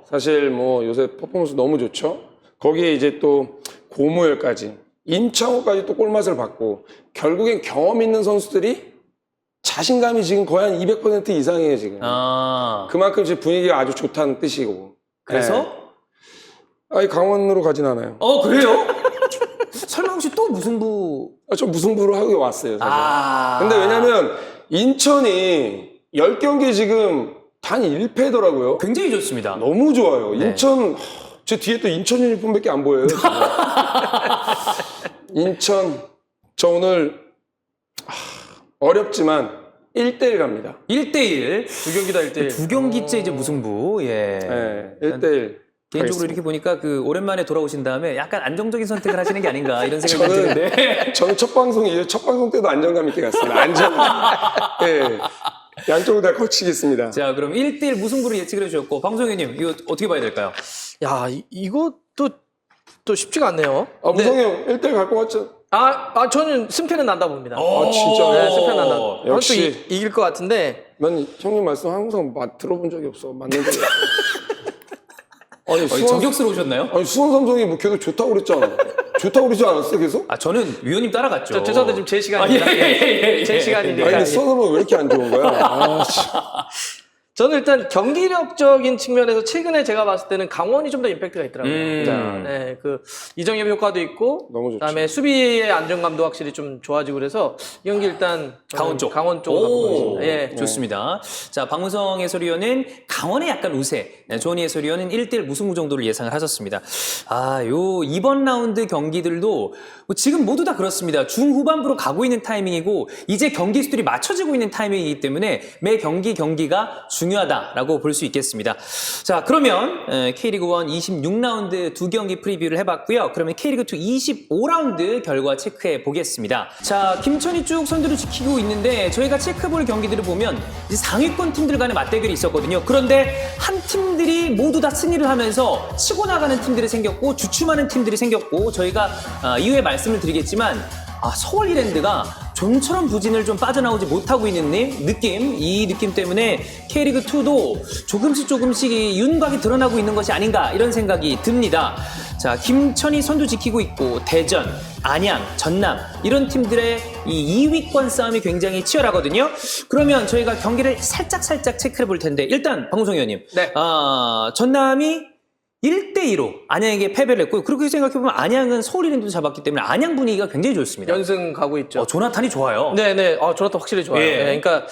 사실 뭐 요새 퍼포먼스 너무 좋죠. 거기에 이제 또 고무열까지, 임창호까지 또 골맛을 받고, 결국엔 경험 있는 선수들이 자신감이 지금 거의 한 200% 이상이에요 지금. 그만큼 지금 분위기가 아주 좋다는 뜻이고. 그래서? 아니 강원으로 가진 않아요. 그래요? 설마 혹시 또 무승부? 저 무승부로 하고 왔어요 사실. 근데 근데 왜냐면 인천이 10경기 지금 단 1패더라고요. 굉장히 좋습니다. 너무 좋아요. 네. 인천, 제 뒤에 또 인천 유니폼밖에 안 보여요. 지금. 인천, 저 오늘 어렵지만 1대1 갑니다. 1대1. 두 경기 다 1대1. 두 경기째 이제 무승부. 예. 네, 1대1. 개인적으로 이렇게 보니까 그 오랜만에 돌아오신 다음에 약간 안정적인 선택을 하시는 게 아닌가 이런 생각이 드는데. 저는 첫 방송 때도 안정감 있게 갔습니다. 네. 양쪽으로 다 거치겠습니다. 자, 그럼 1대1 무승부를 예측을 해주셨고, 방송위원님, 이거 어떻게 봐야 될까요? 야, 이것도 또 쉽지가 않네요. 무성이 형 1대1 갈 것 같죠? 저는 승패는 난다 봅니다. 진짜? 네, 승패는 난다. 역시. 또 이길 것 같은데. 난 형님 말씀 항상 들어본 적이 없어. 맞는 적이 없어. 아니, 저격스러우셨나요? 아니, 수원 삼성이 뭐 계속 좋다고 그랬잖아. 좋다고 그러지 않았어, 계속? 저는 위원님 따라갔죠. 죄송한데 지금 제 시간입니다. 제 시간이니까. 아니, 수원 삼성 왜 이렇게 안 좋은 거야? 저는 일단 경기력적인 측면에서 최근에 제가 봤을 때는 강원이 좀 더 임팩트가 있더라고요. 네, 그 이정엽 효과도 있고, 너무 좋죠. 그다음에 수비의 안정감도 확실히 좀 좋아지고 그래서 이 경기 일단 강원 쪽. 강원 쪽으로 가보겠습니다. 예. 좋습니다. 자, 박무성 해설위원은 강원의 약간 우세, 조은희 해설위원은 1대1 무승부 정도를 예상을 하셨습니다. 이번 라운드 경기들도 뭐 지금 모두 다 그렇습니다. 중후반부로 가고 있는 타이밍이고 이제 경기 수들이 맞춰지고 있는 타이밍이기 때문에 매 경기가 중요하다라고 볼 수 있겠습니다. 자, 그러면 K리그 1 26라운드 두 경기 프리뷰를 해봤고요. 그러면 K리그 2 25라운드 결과 체크해 보겠습니다. 자, 김천이 쭉 선두를 지키고 있는데 저희가 체크해볼 경기들을 보면 이제 상위권 팀들 간의 맞대결이 있었거든요. 그런데 한 팀들이 모두 다 승리를 하면서 치고 나가는 팀들이 생겼고 주춤하는 팀들이 생겼고 저희가 이후에 말씀을 드리겠지만 서울 이랜드가 좀처럼 부진을 좀 빠져나오지 못하고 있는 느낌, 이 느낌 때문에 K리그2도 조금씩 이 윤곽이 드러나고 있는 것이 아닌가 이런 생각이 듭니다. 자, 김천이 선두 지키고 있고 대전, 안양, 전남 이런 팀들의 이 2위권 싸움이 굉장히 치열하거든요. 그러면 저희가 경기를 살짝 체크해 볼 텐데 일단 방송위원님, 네. 전남이 1대2로 안양에게 패배를 했고 그렇게 생각해보면 안양은 서울 이랜드도 잡았기 때문에 안양 분위기가 굉장히 좋습니다. 연승 가고 있죠. 조나탄이 좋아요. 네네. 조나탄 확실히 좋아요. 예. 네, 그러니까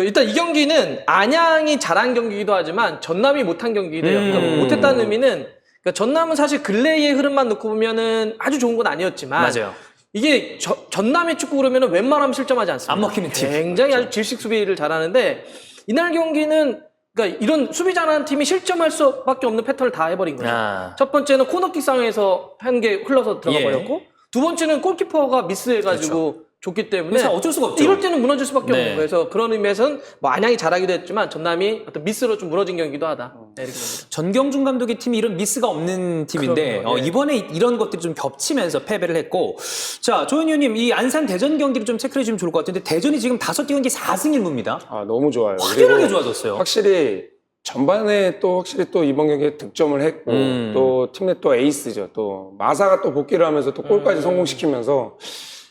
일단 이 경기는 안양이 잘한 경기이기도 하지만 전남이 못한 경기이기도 해요. 그러니까 못했다는 의미는 그러니까 전남은 사실 근래의 흐름만 놓고 보면은 아주 좋은 건 아니었지만 맞아요. 이게 전남의 축구 그러면은 웬만하면 실점하지 않습니다. 안 먹히는 팀. 굉장히 아주 질식 수비를 잘하는데 이날 경기는 그러니까 이런 수비 잘하는 팀이 실점할 수밖에 없는 패턴을 다 해버린 거죠. 첫 번째는 코너킥 상황에서 한 개 흘러서 들어가 버렸고 두 번째는 골키퍼가 미스해가지고 줬기 때문에 그래서 어쩔 수가 없죠. 이럴 때는 무너질 수밖에 네. 없는 거예요. 그래서 그런 의미에서는 뭐 안양이 잘하기도 했지만 전남이 어떤 미스로 좀 무너진 경기도 하다. 네, 이렇게 봅니다. 전경준 감독의 팀이 이런 미스가 없는 팀인데 그럼요, 예. 이번에 이런 것들이 좀 겹치면서 패배를 했고 자, 조현희 의원님 이 안산 대전 경기를 좀 체크해 주시면 좋을 것 같은데 대전이 지금 5경기 4승 1무입니다. 너무 좋아요. 확연하게 그리고 좋아졌어요. 확실히 전반에 확실히 이번 경기에 득점을 했고 또 팀 내 또 에이스죠. 또 마사가 또 복귀를 하면서 또 골까지 성공시키면서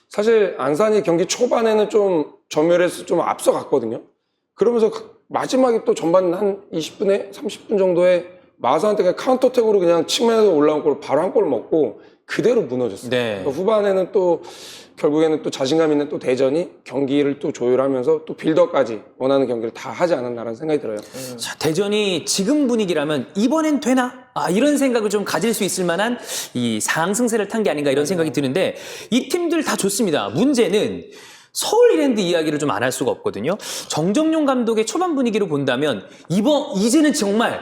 사실 안산이 경기 초반에는 좀 점유율에서 좀 앞서갔거든요. 그러면서 마지막에 또 전반 한 20분에 30분 정도에 마사한테 그냥 카운터택으로 그냥 측면에서 올라온 골 바로 한 골 먹고 그대로 무너졌어요. 네. 그러니까 후반에는 또 결국에는 또 자신감 있는 또 대전이 경기를 또 조율하면서 또 빌더까지 원하는 경기를 다 하지 않았나라는 생각이 들어요. 자, 대전이 지금 분위기라면 이번엔 되나? 이런 생각을 좀 가질 수 있을 만한 이 상승세를 탄 게 아닌가 이런 생각이 드는데 이 팀들 다 좋습니다. 문제는 서울 이랜드 이야기를 좀 안 할 수가 없거든요. 정정용 감독의 초반 분위기로 본다면 이제는 정말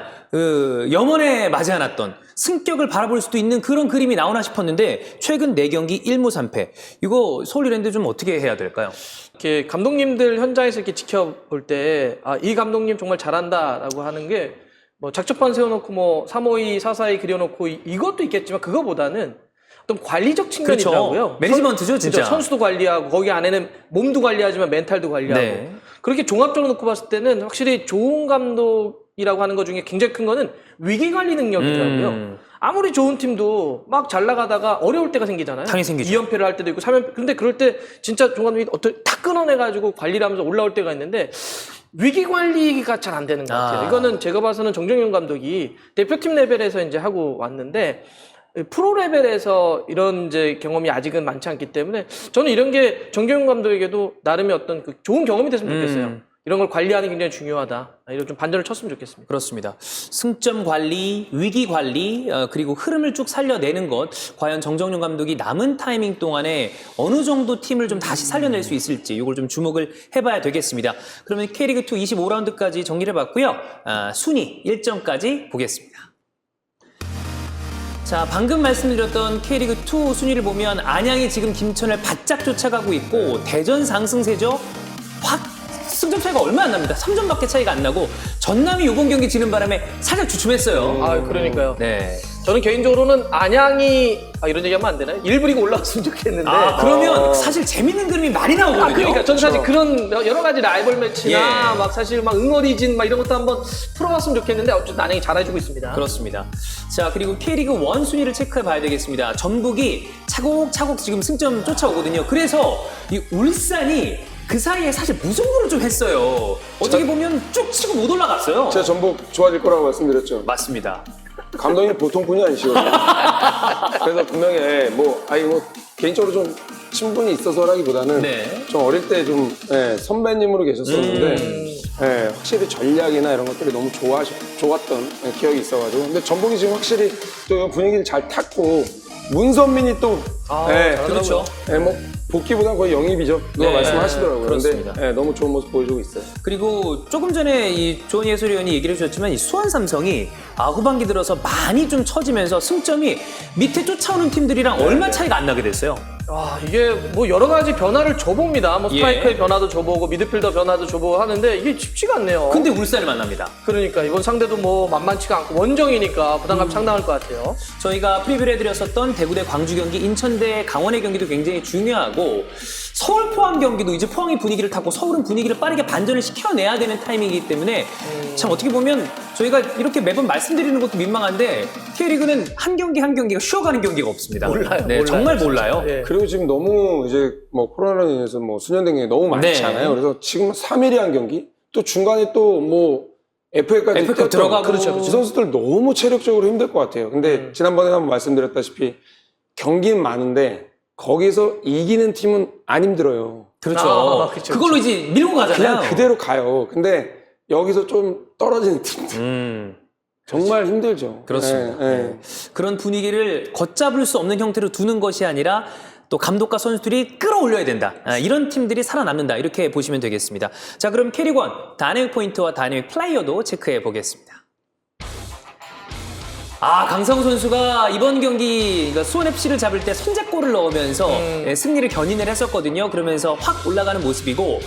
염원에 맞지 않았던 승격을 바라볼 수도 있는 그런 그림이 나오나 싶었는데 최근 4경기 1무 3패. 이거 서울 이랜드 좀 어떻게 해야 될까요? 이렇게 감독님들 현장에서 이렇게 지켜볼 때 이 감독님 정말 잘한다라고 하는 게 뭐 작전판 세워놓고 뭐 352, 442 그려놓고 이것도 있겠지만 그거보다는 어떤 관리적 측면이더라고요. 그렇죠. 매니지먼트죠, 진짜. 그렇죠. 선수도 관리하고 거기 안에는 몸도 관리하지만 멘탈도 관리하고 네. 그렇게 종합적으로 놓고 봤을 때는 확실히 좋은 감독이라고 하는 것 중에 굉장히 큰 거는 위기 관리 능력이더라고요. 아무리 좋은 팀도 막 잘 나가다가 어려울 때가 생기잖아요. 당연히 생기죠. 2연패를 할 때도 있고 3연패. 근데 그럴 때 진짜 종합 감독이 어떻게 탁 끊어내가지고 관리를 하면서 올라올 때가 있는데 위기 관리가 잘 안 되는 것 같아요. 이거는 제가 봐서는 정정용 감독이 대표팀 레벨에서 이제 하고 왔는데 프로 레벨에서 이런 이제 경험이 아직은 많지 않기 때문에 저는 이런 게 정경용 감독에게도 나름의 어떤 그 좋은 경험이 됐으면 좋겠어요. 이런 걸 관리하는 게 굉장히 중요하다. 이런 좀 반전을 쳤으면 좋겠습니다. 그렇습니다. 승점 관리, 위기 관리, 그리고 흐름을 쭉 살려내는 것. 과연 정정용 감독이 남은 타이밍 동안에 어느 정도 팀을 좀 다시 살려낼 수 있을지 이걸 좀 주목을 해봐야 되겠습니다. 그러면 K리그2 25라운드까지 정리를 해봤고요. 순위 1점까지 보겠습니다. 자, 방금 말씀드렸던 K리그2 순위를 보면 안양이 지금 김천을 바짝 쫓아가고 있고 대전 상승세죠. 확 승점 차이가 얼마 안 납니다. 3점밖에 차이가 안 나고 전남이 이번 경기 지는 바람에 살짝 주춤했어요. 아, 그러니까요. 네. 저는 개인적으로는 안양이 이런 얘기하면 안 되나요? 1부 리그 올라왔으면 좋겠는데. 그러면 사실 재밌는 그림이 많이 나오거든요. 그러니까 저는 사실 그런 여러 가지 라이벌 매치나 예. 막 사실 막 응어리진 막 이런 것도 한번 풀어봤으면 좋겠는데 어쨌든 안양이 잘해주고 있습니다. 그렇습니다. 자, 그리고 K리그 1 순위를 체크해 봐야 되겠습니다. 전북이 차곡차곡 지금 승점 쫓아오거든요. 그래서 이 울산이 그 사이에 사실 무승부를 좀 했어요. 어떻게 보면 쭉 치고 못 올라갔어요. 제가 전북 좋아질 거라고 말씀드렸죠. 맞습니다. 감독님 보통 분이 아니시거든요. 그래서 분명히 뭐 개인적으로 좀 친분이 있어서라기보다는 네. 좀 어릴 때 좀 선배님으로 계셨었는데 확실히 전략이나 이런 것들이 너무 좋았던 기억이 있어가지고 근데 전북이 지금 확실히 또 분위기를 잘 탔고 문선민이 또 그렇죠. 뭐 복귀보다는 거의 영입이죠. 누가 네, 말씀하시더라고요. 그렇습니다. 근데 너무 좋은 모습 보여주고 있어요. 그리고 조금 전에 이 조은희 해설위원이 얘기를 해주셨지만 이 수원 삼성이 후반기 들어서 많이 좀 처지면서 승점이 밑에 쫓아오는 팀들이랑 얼마 차이가 안 나게 됐어요. 이게 뭐 여러 가지 변화를 줘봅니다. 뭐 스트라이커의 예. 변화도 줘보고 미드필더 변화도 줘보고 하는데 이게 쉽지가 않네요. 근데 울산을 만납니다. 그러니까 이번 상대도 뭐 만만치가 않고 원정이니까 부담감 상당할 것 같아요. 저희가 프리뷰를 해드렸었던 대구 대 광주 경기, 인천 대 강원의 경기도 굉장히 중요하고 서울 포항 경기도 이제 포항이 분위기를 타고 서울은 분위기를 빠르게 반전을 시켜내야 되는 타이밍이기 때문에 참 어떻게 보면 저희가 이렇게 매번 말씀드리는 것도 민망한데 K리그는 한 경기 한 경기가 쉬어가는 경기가 없습니다. 몰라요. 네, 몰라요. 정말 몰라요. 예. 그리고 지금 너무 이제 뭐 코로나로 인해서 뭐 수년된 게 너무 많잖아요. 네. 그래서 지금 3일에 한 경기 또 중간에 또 뭐 FA까지 FA 컵 들어가고. 그렇죠. 이 선수들 너무 체력적으로 힘들 것 같아요. 근데 지난번에 한번 말씀드렸다시피 경기는 많은데 거기서 이기는 팀은 안 힘들어요. 그렇죠. 그렇죠, 그걸로 이제 밀고 가잖아요. 그냥 그대로 가요. 근데 여기서 좀 떨어지는 팀들 정말 힘들죠. 그렇습니다. 네. 그런 분위기를 걷잡을 수 없는 형태로 두는 것이 아니라 또 감독과 선수들이 끌어올려야 된다. 이런 팀들이 살아남는다. 이렇게 보시면 되겠습니다. 자, 그럼 K리그1 다이내믹 포인트와 다이내믹 플레이어도 체크해 보겠습니다. 강상우 선수가 이번 경기 그러니까 수원FC를 잡을 때 선제골을 넣으면서 승리를 견인을 했었거든요. 그러면서 확 올라가는 모습이고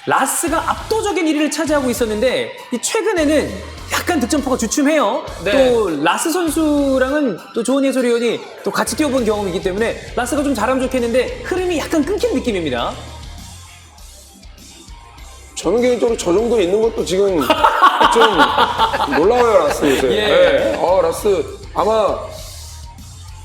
라스가 압도적인 1위를 차지하고 있었는데 이 최근에는 약간 득점포가 주춤해요. 네. 또 라스 선수랑은 또 조은희 해설위원이 또 같이 뛰어본 경험이 있기 때문에 라스가 좀 잘하면 좋겠는데 흐름이 약간 끊긴 느낌입니다. 저는 개인적으로 저 정도 있는 것도 지금 좀 놀라워요, 라스 요새. 예. 네. 라스 아마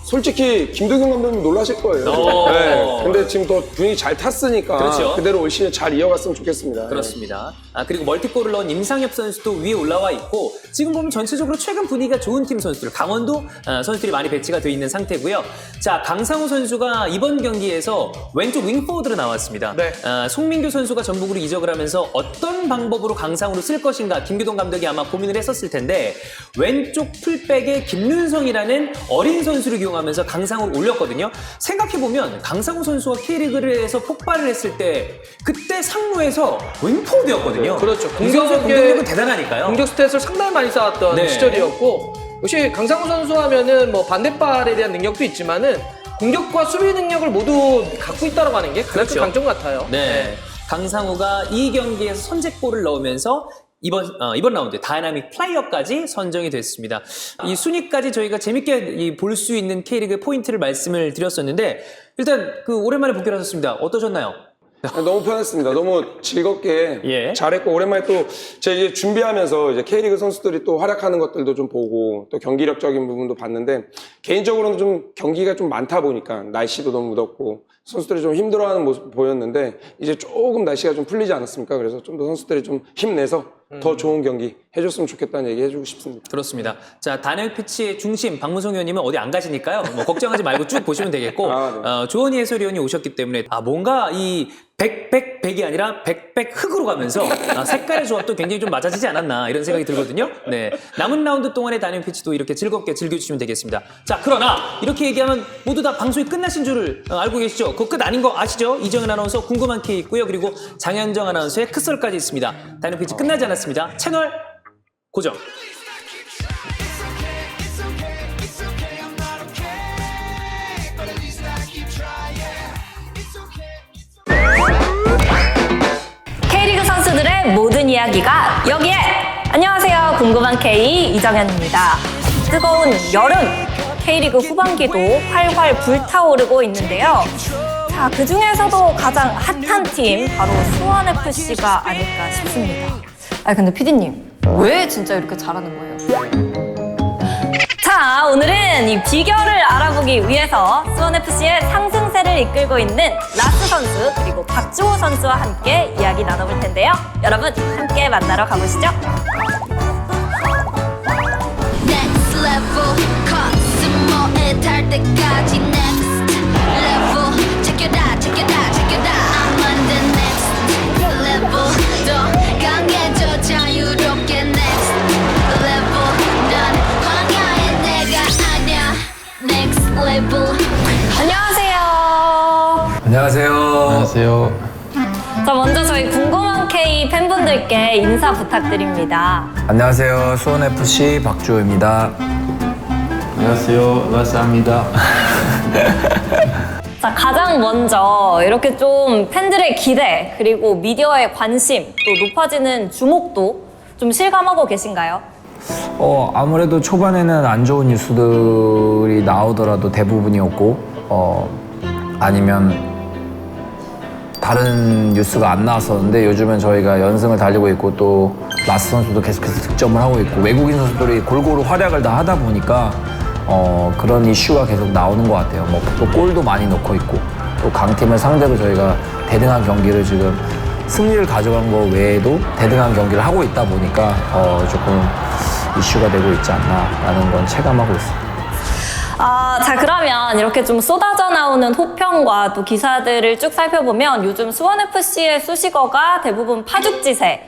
솔직히 김도균 감독님 놀라실 거예요. 네. 근데 지금 또 분위기 잘 탔으니까 그렇죠. 그대로 올 시즌 잘 이어갔으면 좋겠습니다. 그렇습니다. 그리고 멀티골을 넣은 임상엽 선수도 위에 올라와 있고 지금 보면 전체적으로 최근 분위기가 좋은 팀 선수들 강원도 선수들이 많이 배치가 되어 있는 상태고요. 자, 강상우 선수가 이번 경기에서 왼쪽 윙포워드로 나왔습니다. 네. 송민규 선수가 전북으로 이적을 하면서 어떤 방법으로 강상우를 쓸 것인가 김규동 감독이 아마 고민을 했었을 텐데 왼쪽 풀백에 김윤성이라는 어린 선수를 기용하면서 강상우를 올렸거든요. 생각해보면 강상우 선수가 K리그에서 폭발을 했을 때 그때 상무에서 윙포워드였거든요. 그렇죠. 이 선수의 공격력은 대단하니까요. 공격 스탯을 상당히 많이 쌓았던 네. 시절이었고 역시 강상우 선수 하면은 뭐 반대발에 대한 능력도 있지만은 공격과 수비 능력을 모두 갖고 있다고 하는 게 가장 큰 그렇죠. 강점 같아요. 네. 강상우가 이 경기에서 선제골을 넣으면서 이번 라운드 다이나믹 플레이어까지 선정이 됐습니다. 이 순위까지 저희가 재밌게 볼 수 있는 K리그 포인트를 말씀을 드렸었는데 일단 오랜만에 복귀를 하셨습니다. 어떠셨나요? 너무 편했습니다. 너무 즐겁게 예. 잘했고 오랜만에 또 제가 이제 준비하면서 이제 K리그 선수들이 또 활약하는 것들도 좀 보고 또 경기력적인 부분도 봤는데 개인적으로는 좀 경기가 좀 많다 보니까 날씨도 너무 무덥고 선수들이 좀 힘들어하는 모습 보였는데 이제 조금 날씨가 좀 풀리지 않았습니까? 그래서 좀 더 선수들이 좀 힘내서 더 좋은 경기 해줬으면 좋겠다는 얘기 해주고 싶습니다. 그렇습니다. 자, 다이내믹 피치의 중심 박무성 의원님은 어디 안 가시니까요. 뭐 걱정하지 말고 쭉 보시면 되겠고 네. 조은희 해설위원이 오셨기 때문에 뭔가 이 100이 아니라 100 흑으로 가면서 색깔의 조합도 굉장히 좀 맞아지지 않았나 이런 생각이 들거든요. 네, 남은 라운드 동안의 다이내믹 피치도 이렇게 즐겁게 즐겨주시면 되겠습니다. 자, 그러나 이렇게 얘기하면 모두 다 방송이 끝나신 줄 알고 계시죠? 그거 끝 아닌 거 아시죠? 이정은 아나운서 궁금한 K 있고요. 그리고 장현정 아나운서의 크설까지 있습니다. 다이내믹 피치 끝나지 않았습니다. 채널 고정. 선수들의 모든 이야기가 여기에! 안녕하세요. 궁금한 K 이정현입니다. 뜨거운 여름 K리그 후반기도 활활 불타오르고 있는데요. 자, 그 중에서도 가장 핫한 팀 바로 수원FC가 아닐까 싶습니다. 아니 근데 PD님 왜 진짜 이렇게 잘하는 거예요? 자, 오늘은 이 비결을 알아보기 위해서 수원FC의 상승세를 이끌고 있는 라스 선수 그리고 박주호 선수와 함께 이야기 나눠볼 텐데요. 여러분 함께 만나러 가보시죠. Next level, 코스모에 달 때까지 next level. Check it out, check it out, check it out. I'm on the next level. 더 강해져 자유롭게 next level. 난 황야의 내가 아냐. Next level. 안녕하세요. 안녕하세요. 안녕하세요. 자, 먼저 저희 궁금한 K 팬분들께 인사 부탁드립니다. 안녕하세요. 수원FC 박주호입니다. 안녕하세요. 라스입니다. 자, 가장 먼저 이렇게 좀 팬들의 기대 그리고 미디어의 관심 또 높아지는 주목도 좀 실감하고 계신가요? 아무래도 초반에는 안 좋은 뉴스들이 나오더라도 대부분이었고, 아니면 다른 뉴스가 안 나왔었는데 요즘은 저희가 연승을 달리고 있고 또 라스 선수도 계속해서 득점을 하고 있고 외국인 선수들이 골고루 활약을 다 하다 보니까 그런 이슈가 계속 나오는 것 같아요. 뭐 또 골도 많이 넣고 있고 또 강팀을 상대로 저희가 대등한 경기를 지금 승리를 가져간 거 외에도 대등한 경기를 하고 있다 보니까 조금 이슈가 되고 있지 않나라는 건 체감하고 있습니다. 자, 그러면 이렇게 좀 쏟아져 나오는 호평과 또 기사들을 쭉 살펴보면 요즘 수원FC의 수식어가 대부분 파죽지세,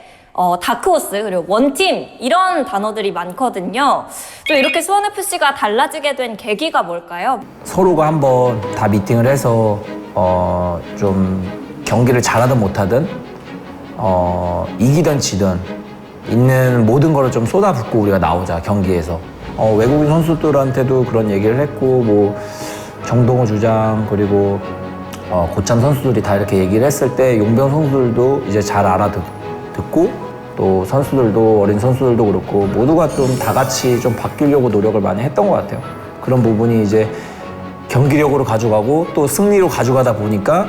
다크호스, 그리고 원팀 이런 단어들이 많거든요. 또 이렇게 수원FC가 달라지게 된 계기가 뭘까요? 서로가 한번 다 미팅을 해서 좀 경기를 잘하든 못하든 이기든 지든 있는 모든 거를 좀 쏟아붓고 우리가 나오자 경기에서. 외국인 선수들한테도 그런 얘기를 했고 뭐 정동호 주장 그리고 고참 선수들이 다 이렇게 얘기를 했을 때 용병 선수들도 이제 잘 알아듣고 또 선수들도 어린 선수들도 그렇고 모두가 좀 다 같이 좀 바뀌려고 노력을 많이 했던 것 같아요. 그런 부분이 이제 경기력으로 가져가고 또 승리로 가져가다 보니까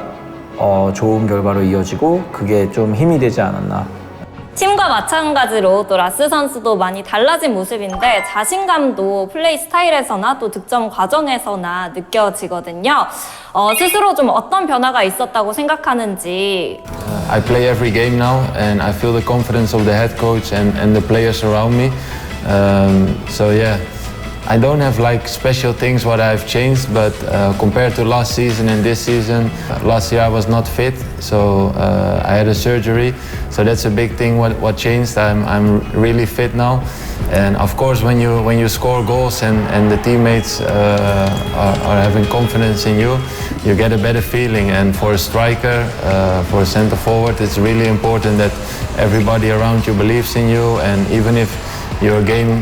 좋은 결과로 이어지고 그게 좀 힘이 되지 않았나. 팀과 마찬가지로 또 라스 선수도 많이 달라진 모습인데 자신감도 플레이 스타일에서나 또 득점 과정에서나 느껴지거든요. 스스로 좀 어떤 변화가 있었다고 생각하는지. I play every game now and I feel the confidence of the head coach and the players around me. So yeah, I don't have like special things what I've changed, but compared to last season and this season, last year I was not fit, so I had a surgery. So that's a big thing. What changed? I'm really fit now, and of course when you score goals and the teammates are having confidence in you, you get a better feeling. And for a striker, for a centre forward, it's really important that everybody around you believes in you, and even if your game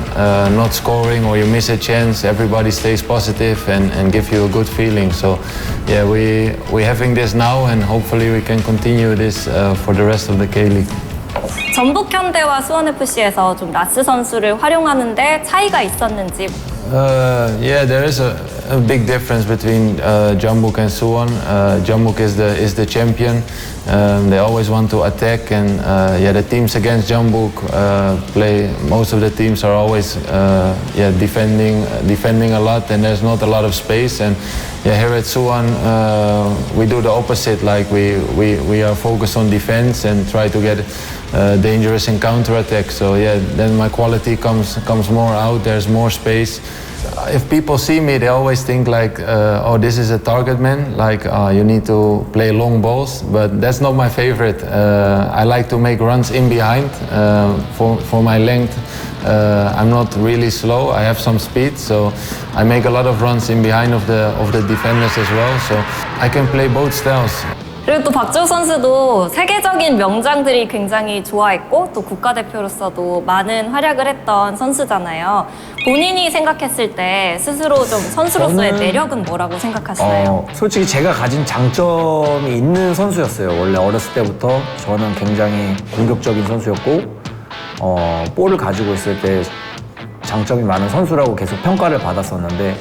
not scoring or you miss a chance, everybody stays positive and give you a good feeling. So yeah, we're having this now and hopefully we can continue this for the rest of the K-League. 전북 현대와 수원FC에서 좀 라스 선수를 활용하는데 차이가 있었는지. Yeah, there is a big difference between Jambuk and Suwon. Jambuk is the champion. They always want to attack, and yeah, the teams against Jambuk play. Most of the teams are always defending a lot, and there's not a lot of space. And yeah, here at Suwon, we do the opposite. Like we are focused on defense and try to get dangerous in counter-attack. So yeah, then my quality comes more out. There's more space. If people see me, they always think like, oh, this is a target man, like you need to play long balls, but that's not my favorite. I like to make runs in behind. For my length, I'm not really slow. I have some speed, so I make a lot of runs in behind of the defenders as well. So I can play both styles. 그리고 또 박주호 선수도 세계적인 명장들이 굉장히 좋아했고 또 국가대표로서도 많은 활약을 했던 선수잖아요. 본인이 생각했을 때 스스로 좀 선수로서의 저는- 매력은 뭐라고 생각하시나요? 솔직히 제가 가진 장점이 있는 선수였어요. 원래 어렸을 때부터 저는 굉장히 공격적인 선수였고, 볼을 가지고 있을 때 장점이 많은 선수라고 계속 평가를 받았었는데,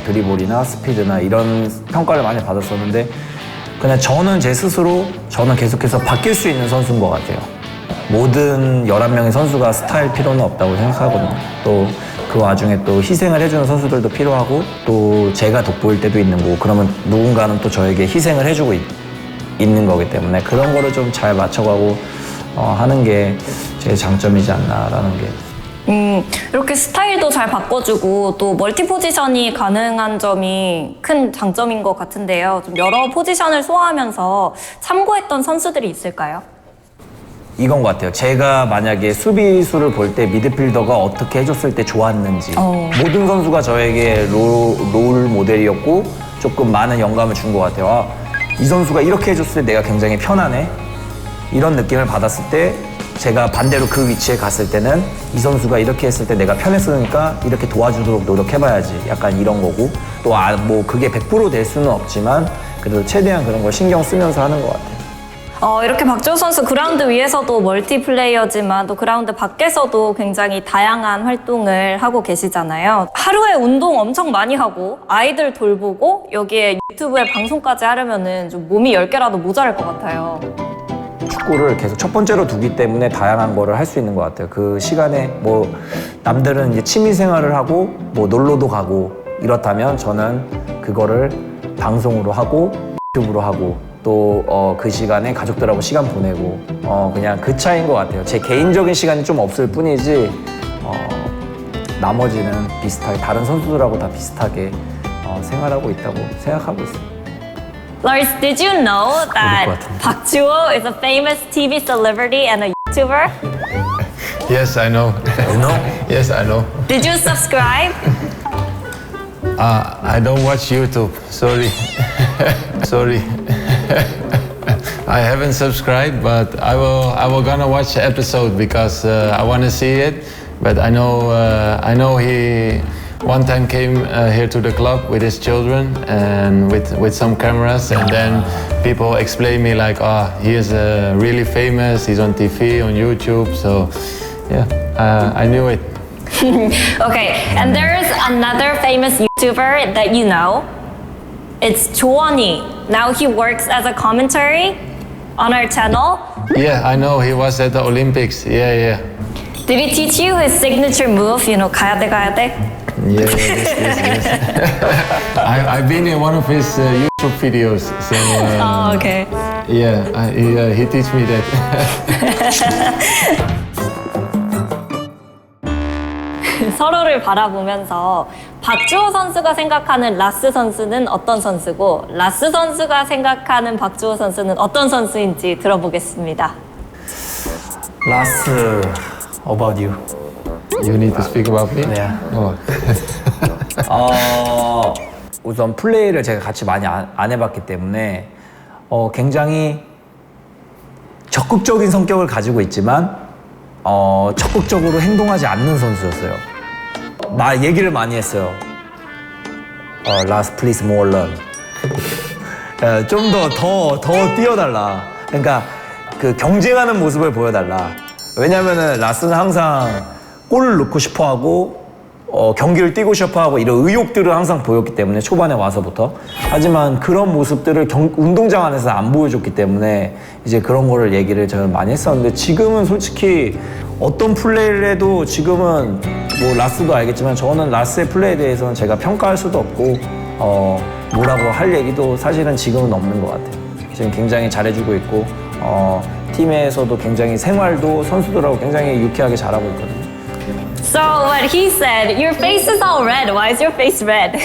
드리블이나 스피드나 이런 평가를 많이 받았었는데, 그냥 저는 제 스스로 저는 계속해서 바뀔 수 있는 선수인 것 같아요. 모든 11명의 선수가 스타일 필요는 없다고 생각하거든요. 또 그 와중에 또 희생을 해주는 선수들도 필요하고 또 제가 돋보일 때도 있는 거고 그러면 누군가는 또 저에게 희생을 해주고 있는 거기 때문에 그런 거를 좀 잘 맞춰가고 하는 게 제 장점이지 않나라는 게. 이렇게 스타일도 잘 바꿔주고 또 멀티 포지션이 가능한 점이 큰 장점인 것 같은데요. 좀 여러 포지션을 소화하면서 참고했던 선수들이 있을까요? 이건 것 같아요. 제가 만약에 수비수를 볼 때 미드필더가 어떻게 해줬을 때 좋았는지 모든 선수가 저에게 롤 모델이었고 조금 많은 영감을 준 것 같아요. 아, 이 선수가 이렇게 해줬을 때 내가 굉장히 편하네 이런 느낌을 받았을 때 제가 반대로 그 위치에 갔을 때는 이 선수가 이렇게 했을 때 내가 편했으니까 이렇게 도와주도록 노력해봐야지 약간 이런 거고 또 뭐 그게 100% 될 수는 없지만 그래도 최대한 그런 걸 신경 쓰면서 하는 것 같아요. 이렇게 박주호 선수 그라운드 위에서도 멀티플레이어지만 또 그라운드 밖에서도 굉장히 다양한 활동을 하고 계시잖아요. 하루에 운동 엄청 많이 하고 아이들 돌보고 여기에 유튜브에 방송까지 하려면은 좀 몸이 10개라도 모자랄 것 같아요. 축구를 계속 첫 번째로 두기 때문에 다양한 거를 할 수 있는 것 같아요. 그 시간에 뭐 남들은 이제 취미 생활을 하고 뭐 놀러도 가고 이렇다면 저는 그거를 방송으로 하고 유튜브로 하고 또 그 시간에 가족들하고 시간 보내고 그냥 그 차이인 것 같아요. 제 개인적인 시간이 좀 없을 뿐이지 나머지는 비슷하게 다른 선수들하고 다 비슷하게 생활하고 있다고 생각하고 있어요. Lars, did you know that 것 같은데. Park Juho is a famous TV celebrity and a YouTuber? Yes, I know. You know? Yes, I know. Did you subscribe? I don't watch YouTube. Sorry. Sorry. I haven't subscribed, but I will gonna watch the episode because I want to see it. But I know he one time came here to the club with his children and with some cameras, and then people explain me like, he is really famous. He's on TV, on YouTube. So yeah, I knew it. Okay, and there's another famous YouTuber that you know. It's Chuoni. Now he works as a commentary on our channel. Yeah, I know. He was at the Olympics. Yeah. Did he teach you his signature move? You know, 가야 돼. Yes. I've been in one of his YouTube videos. So Oh, okay. yeah, he teach me that. 서로를 바라보면서 박주호 선수가 생각하는 라스 선수는 어떤 선수고 라스 선수가 생각하는 박주호 선수는 어떤 선수인지 들어보겠습니다. Last about you. You need to speak about me. Yeah. Oh. 우선 플레이를 제가 같이 많이 안 해봤기 때문에 굉장히 적극적인 성격을 가지고 있지만 적극적으로 행동하지 않는 선수였어요. 얘기를 많이 했어요. Last please more run. 좀 더 뛰어달라. 그러니까 그 경쟁하는 모습을 보여달라. 왜냐면은 라스는 항상 골을 넣고 싶어하고 경기를 뛰고 싶어하고 이런 의욕들을 항상 보였기 때문에 초반에 와서부터 하지만 그런 모습들을 운동장 안에서 안 보여줬기 때문에 이제 그런 거를 얘기를 저는 많이 했었는데 지금은 솔직히 어떤 플레이를 해도 지금은 뭐 라스도 알겠지만 저는 라스의 플레이에 대해서는 제가 평가할 수도 없고 뭐라고 할 얘기도 사실은 지금은 없는 것 같아요. 지금 굉장히 잘해주고 있고 팀에서도 굉장히 생활도 선수들하고 굉장히 유쾌하게 잘하고 있거든요. So what he said, your face is all red. Why is your face red?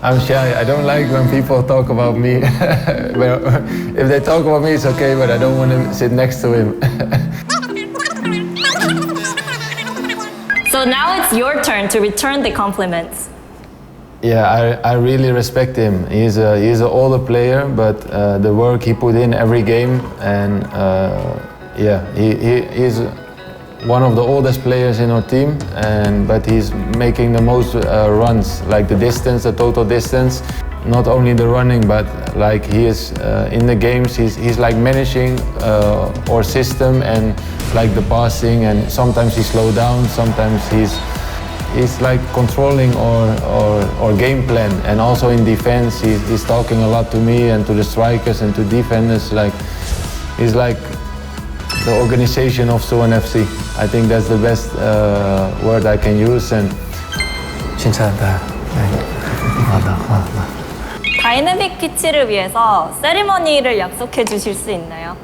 I'm shy. I don't like when people talk about me. Well, if they talk about me, it's okay, but I don't want to sit next to him. So now it's your turn to return the compliments. Yeah, I really respect him. He's an older player, but the work he put in every game, and yeah, he's one of the oldest players in our team, but he's making the most runs, like the distance, the total distance. Not only the running, but like he is in the games, he's like managing our system and like the passing, and sometimes he slow down, sometimes he's like controlling our game plan, and also in defense he's talking a lot to me and to the strikers and to defenders. Like he's like the organization of Suwon FC. I think that's the best word I can use. And 진짜 나 다이내믹 피치를 위해서 세리머니를 약속해 주실 수 있나요?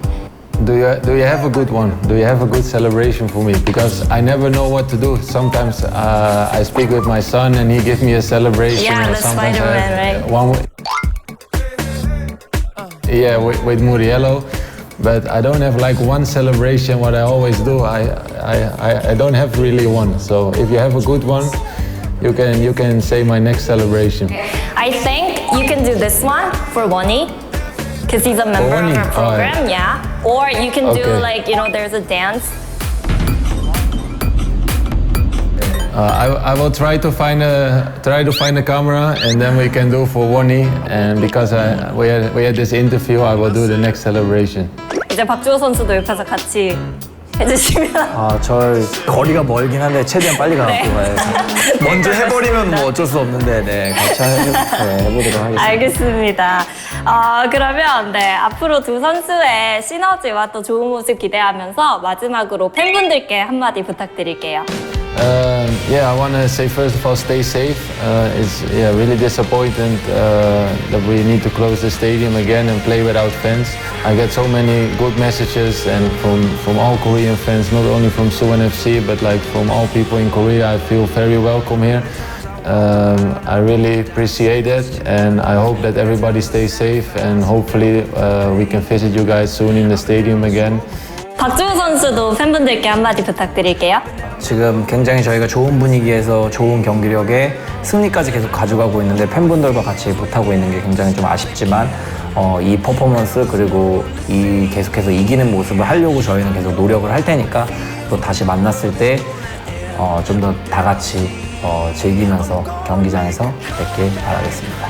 do you have a good one? Do you have a good celebration for me? Because I never know what to do. Sometimes I speak with my son and he gives me a celebration. Yeah, or the sometimes Spider-Man, right? One yeah, with Muriello. But I don't have like one celebration. What I always do, I don't have really one. So if you have a good one, you can say my next celebration. I think you can do this one for Wonnie, because he's a member of Wonnie? our program, yeah. Or you can do Okay. like, you know, there's a dance. I will try to find a camera, and then we can do for Wonnie. And because we had this interview, I will do the next celebration. 이제 박주호 선수도 옆에서 같이 해주시면. 저 거리가 멀긴 한데 최대한 빨리 가갖고 가야지. 먼저 해버리면 뭐 어쩔 수 없는데, 네, 같이 해보도록 하겠습니다. 알겠습니다. 그러면 네, 앞으로 두 선수의 시너지와 또 좋은 모습 기대하면서 마지막으로 팬분들께 한마디 부탁드릴게요. Yeah, I want to say first of all, stay safe. It's really disappointing that we need to close the stadium again and play without fans. I get so many good messages and from all Korean fans, not only from Suwon FC, but like from all people in Korea. I feel very welcome here. I really appreciate it, and I hope that everybody stays safe, and hopefully we can visit you guys soon in the stadium again. 박주호 선수도 팬분들께 한마디 부탁드릴게요. 지금 굉장히 저희가 좋은 분위기에서 좋은 경기력에 승리까지 계속 가져가고 있는데 팬분들과 같이 못하고 있는 게 굉장히 좀 아쉽지만 이 퍼포먼스 그리고 이 계속해서 이기는 모습을 하려고 저희는 계속 노력을 할 테니까 또 다시 만났을 때 좀 더 다 같이 즐기면서 경기장에서 뵙길 바라겠습니다.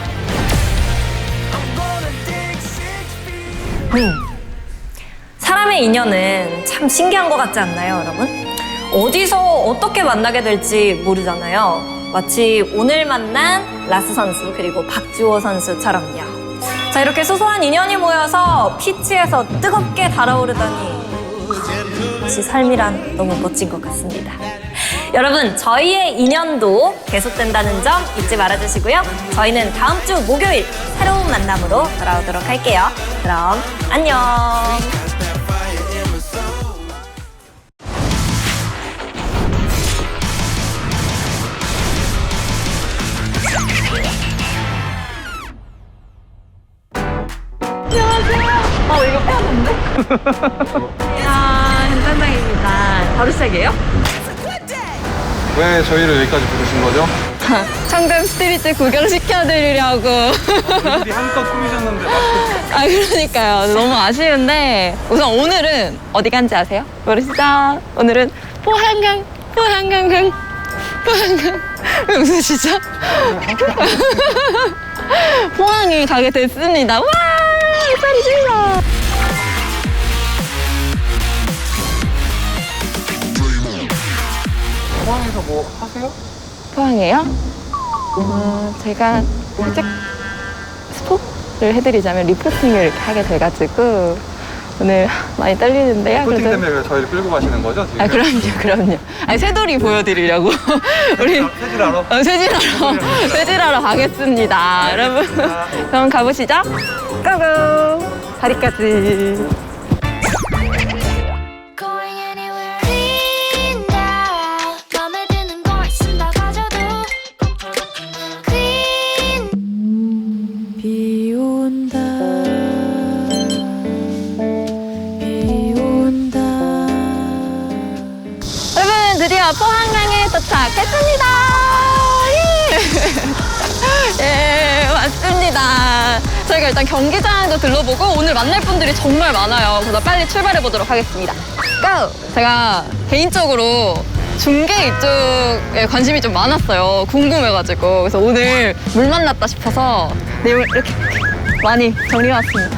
사람의 인연은 참 신기한 것 같지 않나요, 여러분? 어디서 어떻게 만나게 될지 모르잖아요. 마치 오늘 만난 라스 선수 그리고 박주호 선수처럼요. 자, 이렇게 소소한 인연이 모여서 피치에서 뜨겁게 달아오르다니 역시 삶이란 너무 멋진 것 같습니다. 여러분, 저희의 인연도 계속된다는 점 잊지 말아주시고요. 저희는 다음 주 목요일 새로운 만남으로 돌아오도록 할게요. 그럼 안녕. 이거 빼야겠는데? 현장장입니다. 바로 시작이에요? 왜 저희를 여기까지 부르신 거죠? 청담 스트리트 구경시켜드리려고. 우리 한껏 꾸미셨는데 마스크 그러니까요. 너무 아쉬운데 우선 오늘은 어디 간지 아세요? 모르시죠? 오늘은 포항강. 왜 웃으시죠? 포항에 가게 됐습니다. 와! 소리 질러! 포항에서 뭐 하세요? 포항이에요? 제가 살짝 스포를 해드리자면 리포팅을 이렇게 하게 돼가지고 오늘 많이 떨리는데요. 코팅 때문에 왜 저희를 끌고 가시는 거죠? 지금? 그럼요. 새돌이 보여드리려고. 우리 세질하러? 세질하러 가겠습니다. 여러분, 그럼 가보시죠. 고고! 다리까지. Going anywhere clean now 맘에 드는 거 있으면 다 가져도 clean 비 온다 비 온다 여러분, 드디어 포항강에 도착했습니다. 예! 예, 맞습니다. 저희가 일단 경기장도 둘러보고 오늘 만날 분들이 정말 많아요. 그래서 빨리 출발해 보도록 하겠습니다. 고! 제가 개인적으로 중계 이쪽에 관심이 좀 많았어요. 궁금해가지고. 그래서 오늘 물 만났다 싶어서 내용을 이렇게 많이 정리해왔습니다.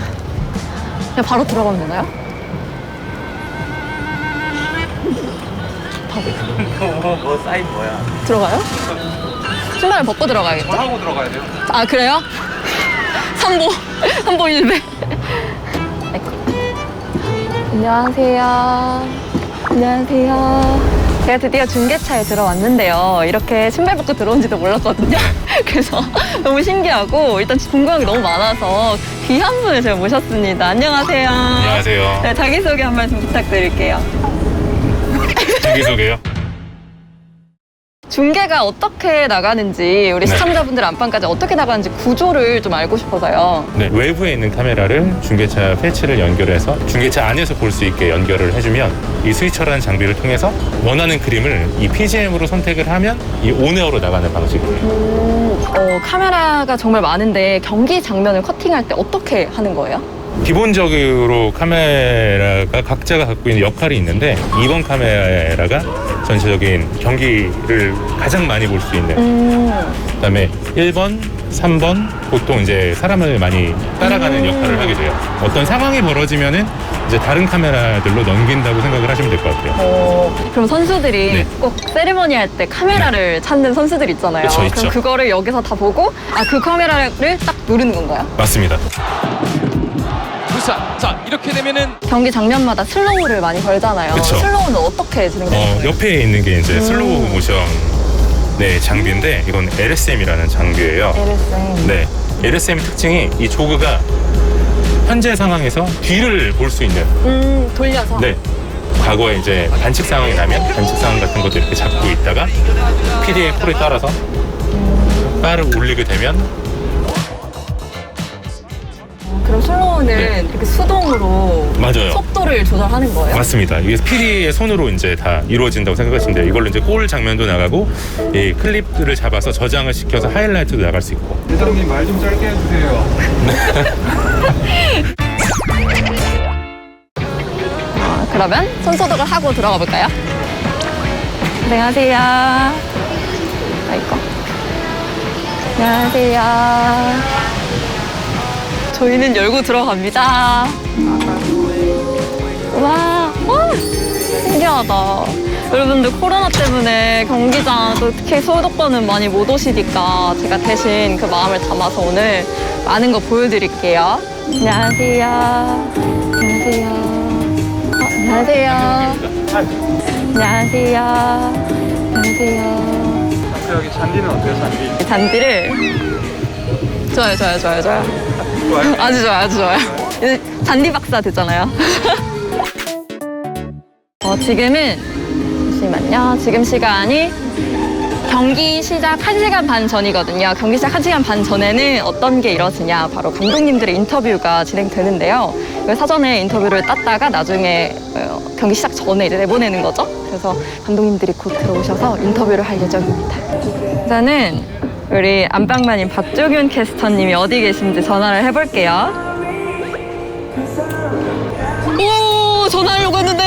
그냥 바로 들어가면 되나요? 뭐 사인 뭐야? 들어가요? 신발을 벗고 들어가야겠죠? 뭐 하고 들어가야 돼요? 아, 그래요? 삼보 일배. 안녕하세요. 안녕하세요. 제가 드디어 중계차에 들어왔는데요. 이렇게 신발 벗고 들어온지도 몰랐거든요. 그래서 너무 신기하고 일단 궁금한 게 너무 많아서 귀한 분을 제가 모셨습니다. 안녕하세요. 안녕하세요. 네, 자기소개 한 말씀 부탁드릴게요. 자기소개요? 중계가 어떻게 나가는지 우리 네. 시청자분들 안방까지 어떻게 나가는지 구조를 좀 알고 싶어서요. 네, 외부에 있는 카메라를 중계차 패치를 연결해서 중계차 안에서 볼 수 있게 연결을 해주면 이 스위처라는 장비를 통해서 원하는 그림을 이 PGM으로 선택을 하면 이 온에어로 나가는 방식이에요. 카메라가 정말 많은데 경기 장면을 커팅할 때 어떻게 하는 거예요? 기본적으로 카메라가 각자가 갖고 있는 역할이 있는데 이번 카메라가 전체적인 경기를 가장 많이 볼 수 있는 그다음에 1번, 3번 보통 이제 사람을 많이 따라가는 역할을 하게 돼요. 어떤 상황이 벌어지면은 이제 다른 카메라들로 넘긴다고 생각을 하시면 될 것 같아요. 그럼 선수들이 네. 꼭 세리머니 할 때 카메라를 찾는 선수들 있잖아요. 그쵸, 그럼 있죠. 그거를 여기서 다 보고 그 카메라를 딱 누르는 건가요? 맞습니다. 자, 이렇게 되면은 경기 장면마다 슬로우를 많이 걸잖아요. 그쵸. 슬로우는 어떻게 진행되는 거예요? 옆에 있는 게 이제 슬로우 모션 장비인데 이건 LSM이라는 장비예요. LSM. 네, LSM 특징이 이 조그가 현재 상황에서 뒤를 볼 수 있는. 돌려서. 네. 과거에 이제 반칙 상황이 나면 반칙 상황 같은 것도 이렇게 잡고 있다가 PD의 콜에 따라서 바를 올리게 되면. 그럼 슬로우는 네. 이렇게 수동으로 맞아요. 속도를 조절하는 거예요? 맞습니다. 이게 PD의 손으로 이제 다 이루어진다고 생각하시면 돼요. 이걸로 이제 골 장면도 나가고 이 클립들을 잡아서 저장을 시켜서 하이라이트도 나갈 수 있고. 회장님 말 좀 짧게 해주세요. 그러면 손소독을 하고 들어가 볼까요? 안녕하세요. 아이고. 안녕하세요. 저희는 열고 들어갑니다. 와, 신기하다. 여러분들 코로나 때문에 경기장 또 특히 소독권은 많이 못 오시니까 제가 대신 그 마음을 담아서 오늘 많은 거 보여드릴게요. 안녕하세요. 안녕하세요. 안녕하세요. 안녕하세요. 안녕하세요. 여기 잔디는 어때요, 잔디? 잔디를 좋아요. 좋아요? 아주 좋아요. 이제 잔디 박사 됐잖아요. 지금은 잠시만요. 지금 시간이 경기 시작 1시간 반 전이거든요. 경기 시작 1시간 반 전에는 어떤 게 이뤄지냐, 바로 감독님들의 인터뷰가 진행되는데요. 사전에 인터뷰를 땄다가 나중에 경기 시작 전에 이제 내보내는 거죠. 그래서 감독님들이 곧 들어오셔서 인터뷰를 할 예정입니다. 일단은 우리 안방마님 박종윤 캐스터님이 어디 계신지 전화를 해볼게요. 오, 전화하려고 했는데.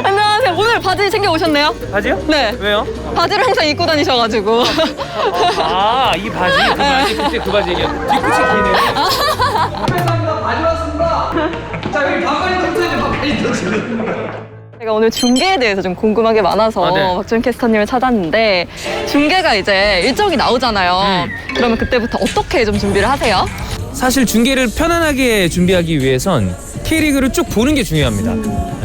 안녕하세요. 오늘 바지 챙겨 오셨네요? 바지요? 네. 왜요? 바지를 항상 입고 다니셔가지고. 이 바지. 그때 그 바지 얘기야. 뒤끝이 기네. 감사합니다. 바지 왔습니다. 자, 여기 반팔이 턱선인데 반팔이 턱선. 제가 오늘 중계에 대해서 좀 궁금한 게 많아서 네. 박준 캐스터님을 찾았는데 중계가 이제 일정이 나오잖아요. 그러면 그때부터 어떻게 좀 준비를 하세요? 사실 중계를 편안하게 준비하기 위해선 K리그를 쭉 보는 게 중요합니다.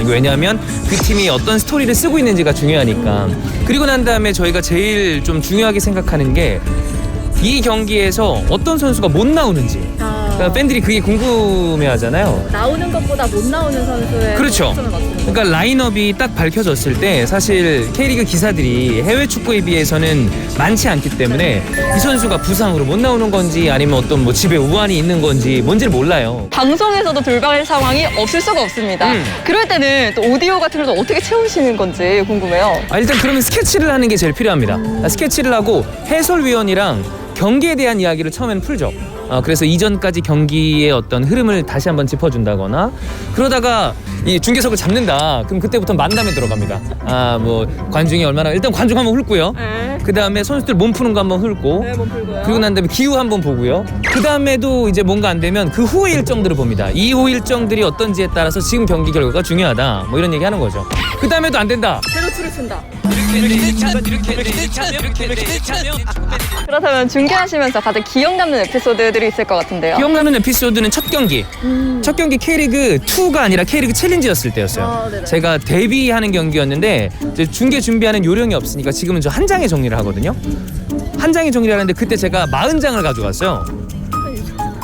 이거 왜냐하면 그 팀이 어떤 스토리를 쓰고 있는지가 중요하니까. 그리고 난 다음에 저희가 제일 좀 중요하게 생각하는 게 이 경기에서 어떤 선수가 못 나오는지. 그러니까 팬들이 그게 궁금해하잖아요. 나오는 것보다 못 나오는 선수의 그렇죠. 그러니까 라인업이 딱 밝혀졌을 때 사실 K리그 기사들이 해외 축구에 비해서는 많지 않기 때문에 이 선수가 부상으로 못 나오는 건지 아니면 어떤 뭐 집에 우환이 있는 건지 뭔지를 몰라요. 방송에서도 돌발 상황이 없을 수가 없습니다. 그럴 때는 또 오디오 같은 걸 어떻게 채우시는 건지 궁금해요. 일단 그러면 스케치를 하는 게 제일 필요합니다. 스케치를 하고 해설위원이랑 경기에 대한 이야기를 처음엔 풀죠. 그래서 이전까지 경기의 어떤 흐름을 다시 한번 짚어준다거나 그러다가 이 중계석을 잡는다. 그럼 그때부터 만담에 들어갑니다. 뭐 관중이 얼마나 일단 관중 한번 훑고요. 그 다음에 선수들 몸 푸는 거 한번 훑고. 그리고 난 다음에 기후 한번 보고요. 그 다음에도 이제 뭔가 안 되면 그 후의 일정들을 봅니다. 이후 일정들이 어떤지에 따라서 지금 경기 결과가 중요하다. 뭐 이런 얘기 하는 거죠. 그 다음에도 안 된다. 제로투를 춘다. 그렇다면 중계하시면서 가장 기억 남는 에피소드들이 있을 것 같은데요. 기억 남는 에피소드는 첫 경기. 첫 경기 K리그 2가 아니라 K리그 챌린지였을 때였어요. 네네. 제가 데뷔하는 경기였는데 이제 중계 준비하는 요령이 없으니까 지금은 저 한 장에 정리를 하거든요. 한 장에 정리를 하는데 그때 제가 40장을 가져갔어요.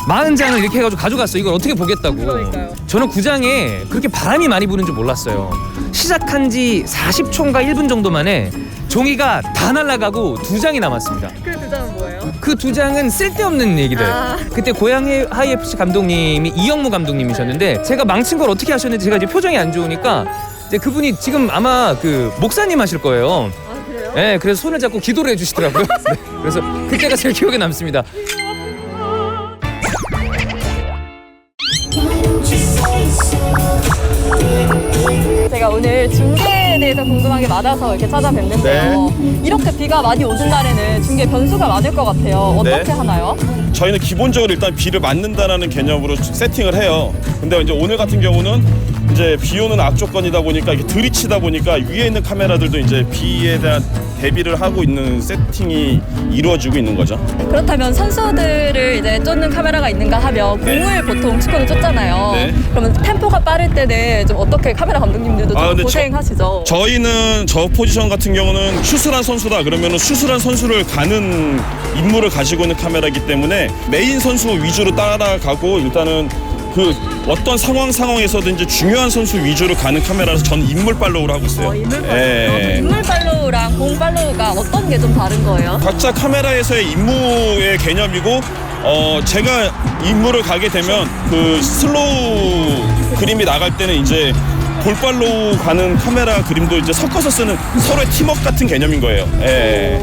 40장을 이렇게 해가지고 가져갔어요. 이걸 어떻게 보겠다고. 그러니까요. 저는 9장에 그렇게 바람이 많이 부는 줄 몰랐어요. 시작한 지 40초인가 1분 정도 만에 종이가 다 날아가고 2장이 남았습니다. 그 두 장은 뭐예요? 그 2장은 쓸데없는 얘기들. 그때 고양이 하이FC 감독님이 이영무 감독님이셨는데 제가 망친 걸 어떻게 하셨는지 제가 이제 표정이 안 좋으니까 이제 그분이 지금 아마 그 목사님 하실 거예요. 그래요? 네, 그래서 손을 잡고 기도를 해주시더라고요. 네, 그래서 그때가 제일 기억에 남습니다. 제가 오늘 중계에 대해서 궁금한 게 많아서 이렇게 찾아뵀는데요. 이렇게 비가 많이 오는 날에는 중계 변수가 많을 것 같아요. 어떻게 하나요? 저희는 기본적으로 일단 비를 맞는다라는 개념으로 세팅을 해요. 근데 이제 오늘 같은 경우는 이제 비 오는 악조건이다 보니까 이게 들이치다 보니까 위에 있는 카메라들도 이제 비에 대한 대비를 하고 있는 세팅이 이루어지고 있는 거죠. 그렇다면 선수들을 이제 쫓는 카메라가 있는가 하면 공을 보통 축구는 쫓잖아요. 네. 그러면 템포가 빠를 때는 좀 어떻게 카메라 감독님들도 좀 근데 고생하시죠? 저희는 저 포지션 같은 경우는 수술한 선수다 그러면은 수술한 선수를 가는 임무를 가지고 있는 카메라이기 때문에 메인 선수 위주로 따라가고 일단은 그 어떤 상황에서든지 중요한 선수 위주로 가는 카메라라서 저는 인물 팔로우를 하고 있어요. 인물 팔로우랑 공 팔로우가 어떤 게 좀 다른 거예요? 각자 카메라에서의 임무의 개념이고 제가 임무를 가게 되면 그 슬로우 그림이 나갈 때는 이제 볼팔로우 가는 카메라 그림도 이제 섞어서 쓰는 서로의 팀워크 같은 개념인 거예요.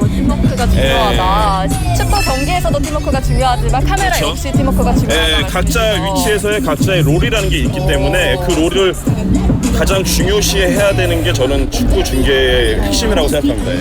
팀워크가 중요하다. 축구 경기에서도 팀워크가 중요하지만 카메라 그렇죠. 역시 팀워크가 중요하다. 각자 위치에서의 각자의 롤이라는 게 있기 때문에 그 롤을 가장 중요시해야 되는 게 저는 축구 중계의 핵심이라고 생각합니다.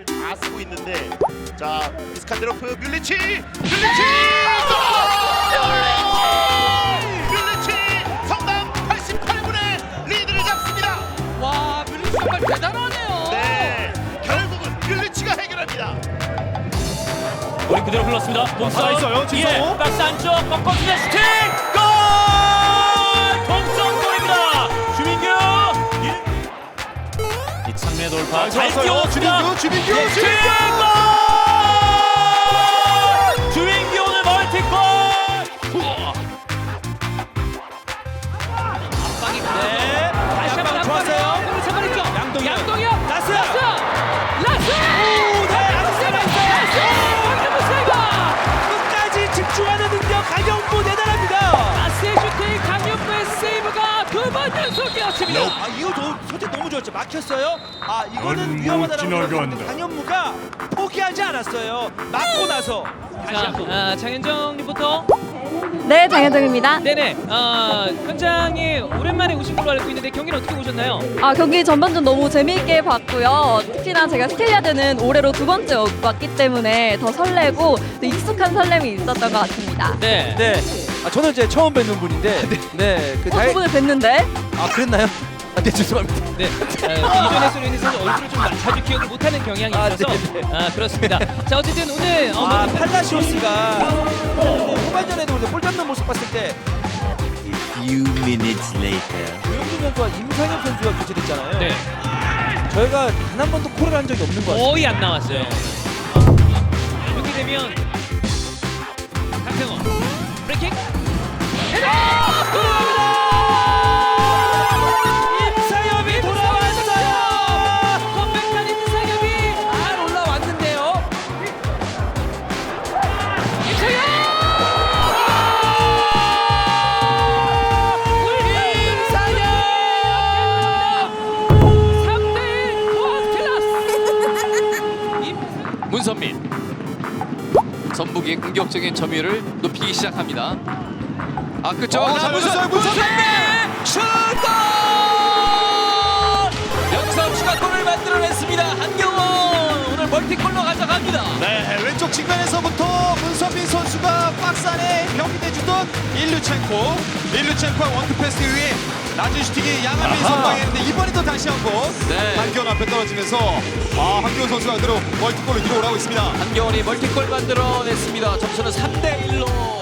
다 쓰고 있는데 자 이스칸데로프 뮬리치 성남 88분의 리드를 잡습니다. 와, 뮬리치 정말 대단하네요. 네, 결국은 뮬리치가 해결합니다. 머리 그대로 흘렀습니다. 몸싸움. 있어요, 진성호. 박스 안쪽 꺾어주는 슈팅! 골! 동점골입니다. 주민규! 이창민의 돌파. 잘 뛰어왔습니다. 주민규! 골! 주민규 오늘 멀티골! 네. 다시 한번 좋았어요. 양동혁. 라스! 끝까지 집중하는 능력 강영구 대단합니다. 라스의 슈팅 강영구의 세이브가 두 번 연속이었습니다. 이거 소태 너무 좋았죠. 막혔어요. 이거는 위험하다라고 생각했는데 강현무가 포기하지 않았어요. 맞고 나서 자, 장현정 리포터. 네, 장현정입니다. 네네. 현장에 오랜만에 오신 걸로 알고 있는데 경기는 어떻게 보셨나요? 경기 전반전 너무 재미있게 봤고요. 특히나 제가 스텔리아드는 올해로 2번째 왔기 때문에 더 설레고 또 익숙한 설렘이 있었던 것 같습니다. 네. 네. 저는 이제 처음 뵙는 분인데 네. 두 분을 뵀는데? 그랬나요? 네, 죄송합니다. 네. 이전에 소리는 사실 얼굴을 좀 자주 기억을 못하는 경향이 있어서 그렇습니다. 자 어쨌든 오늘 팔라시오스가 후반전에도 볼 잡는 모습 봤을 때 Few minutes later. 조영준 선수와 임상엽 선수가 교체됐잖아요. 네. 저희가 단 한 번도 콜을 한 적이 없는 것 같아요. 거의 안 나왔어요. 이렇게 되면 강평원 브레이킹 임상엽이 돌아왔어요. 컴백한 임상엽이 잘 올라왔는데요. 문선민 전북이 공격적인 점유율을 높이기 시작합니다. 아 그쪽 잡으셨어요, 문선민! 슛골! 여기서 추가골을 만들어냈습니다. 한경원 오늘 멀티골로 가져갑니다. 네, 왼쪽 측면에서부터 문선민 선수가 박스 안에 벽이 내주던 일루첸코의 원투 패스 이후에 낮은 슈팅이 양한민 선방했는데 이번에도 다시 한번 한기원 앞에 떨어지면서 한기원 선수가 그대로 멀티골로 들어오고 있습니다. 한경원이 멀티골 만들어냈습니다. 점수는 3대1로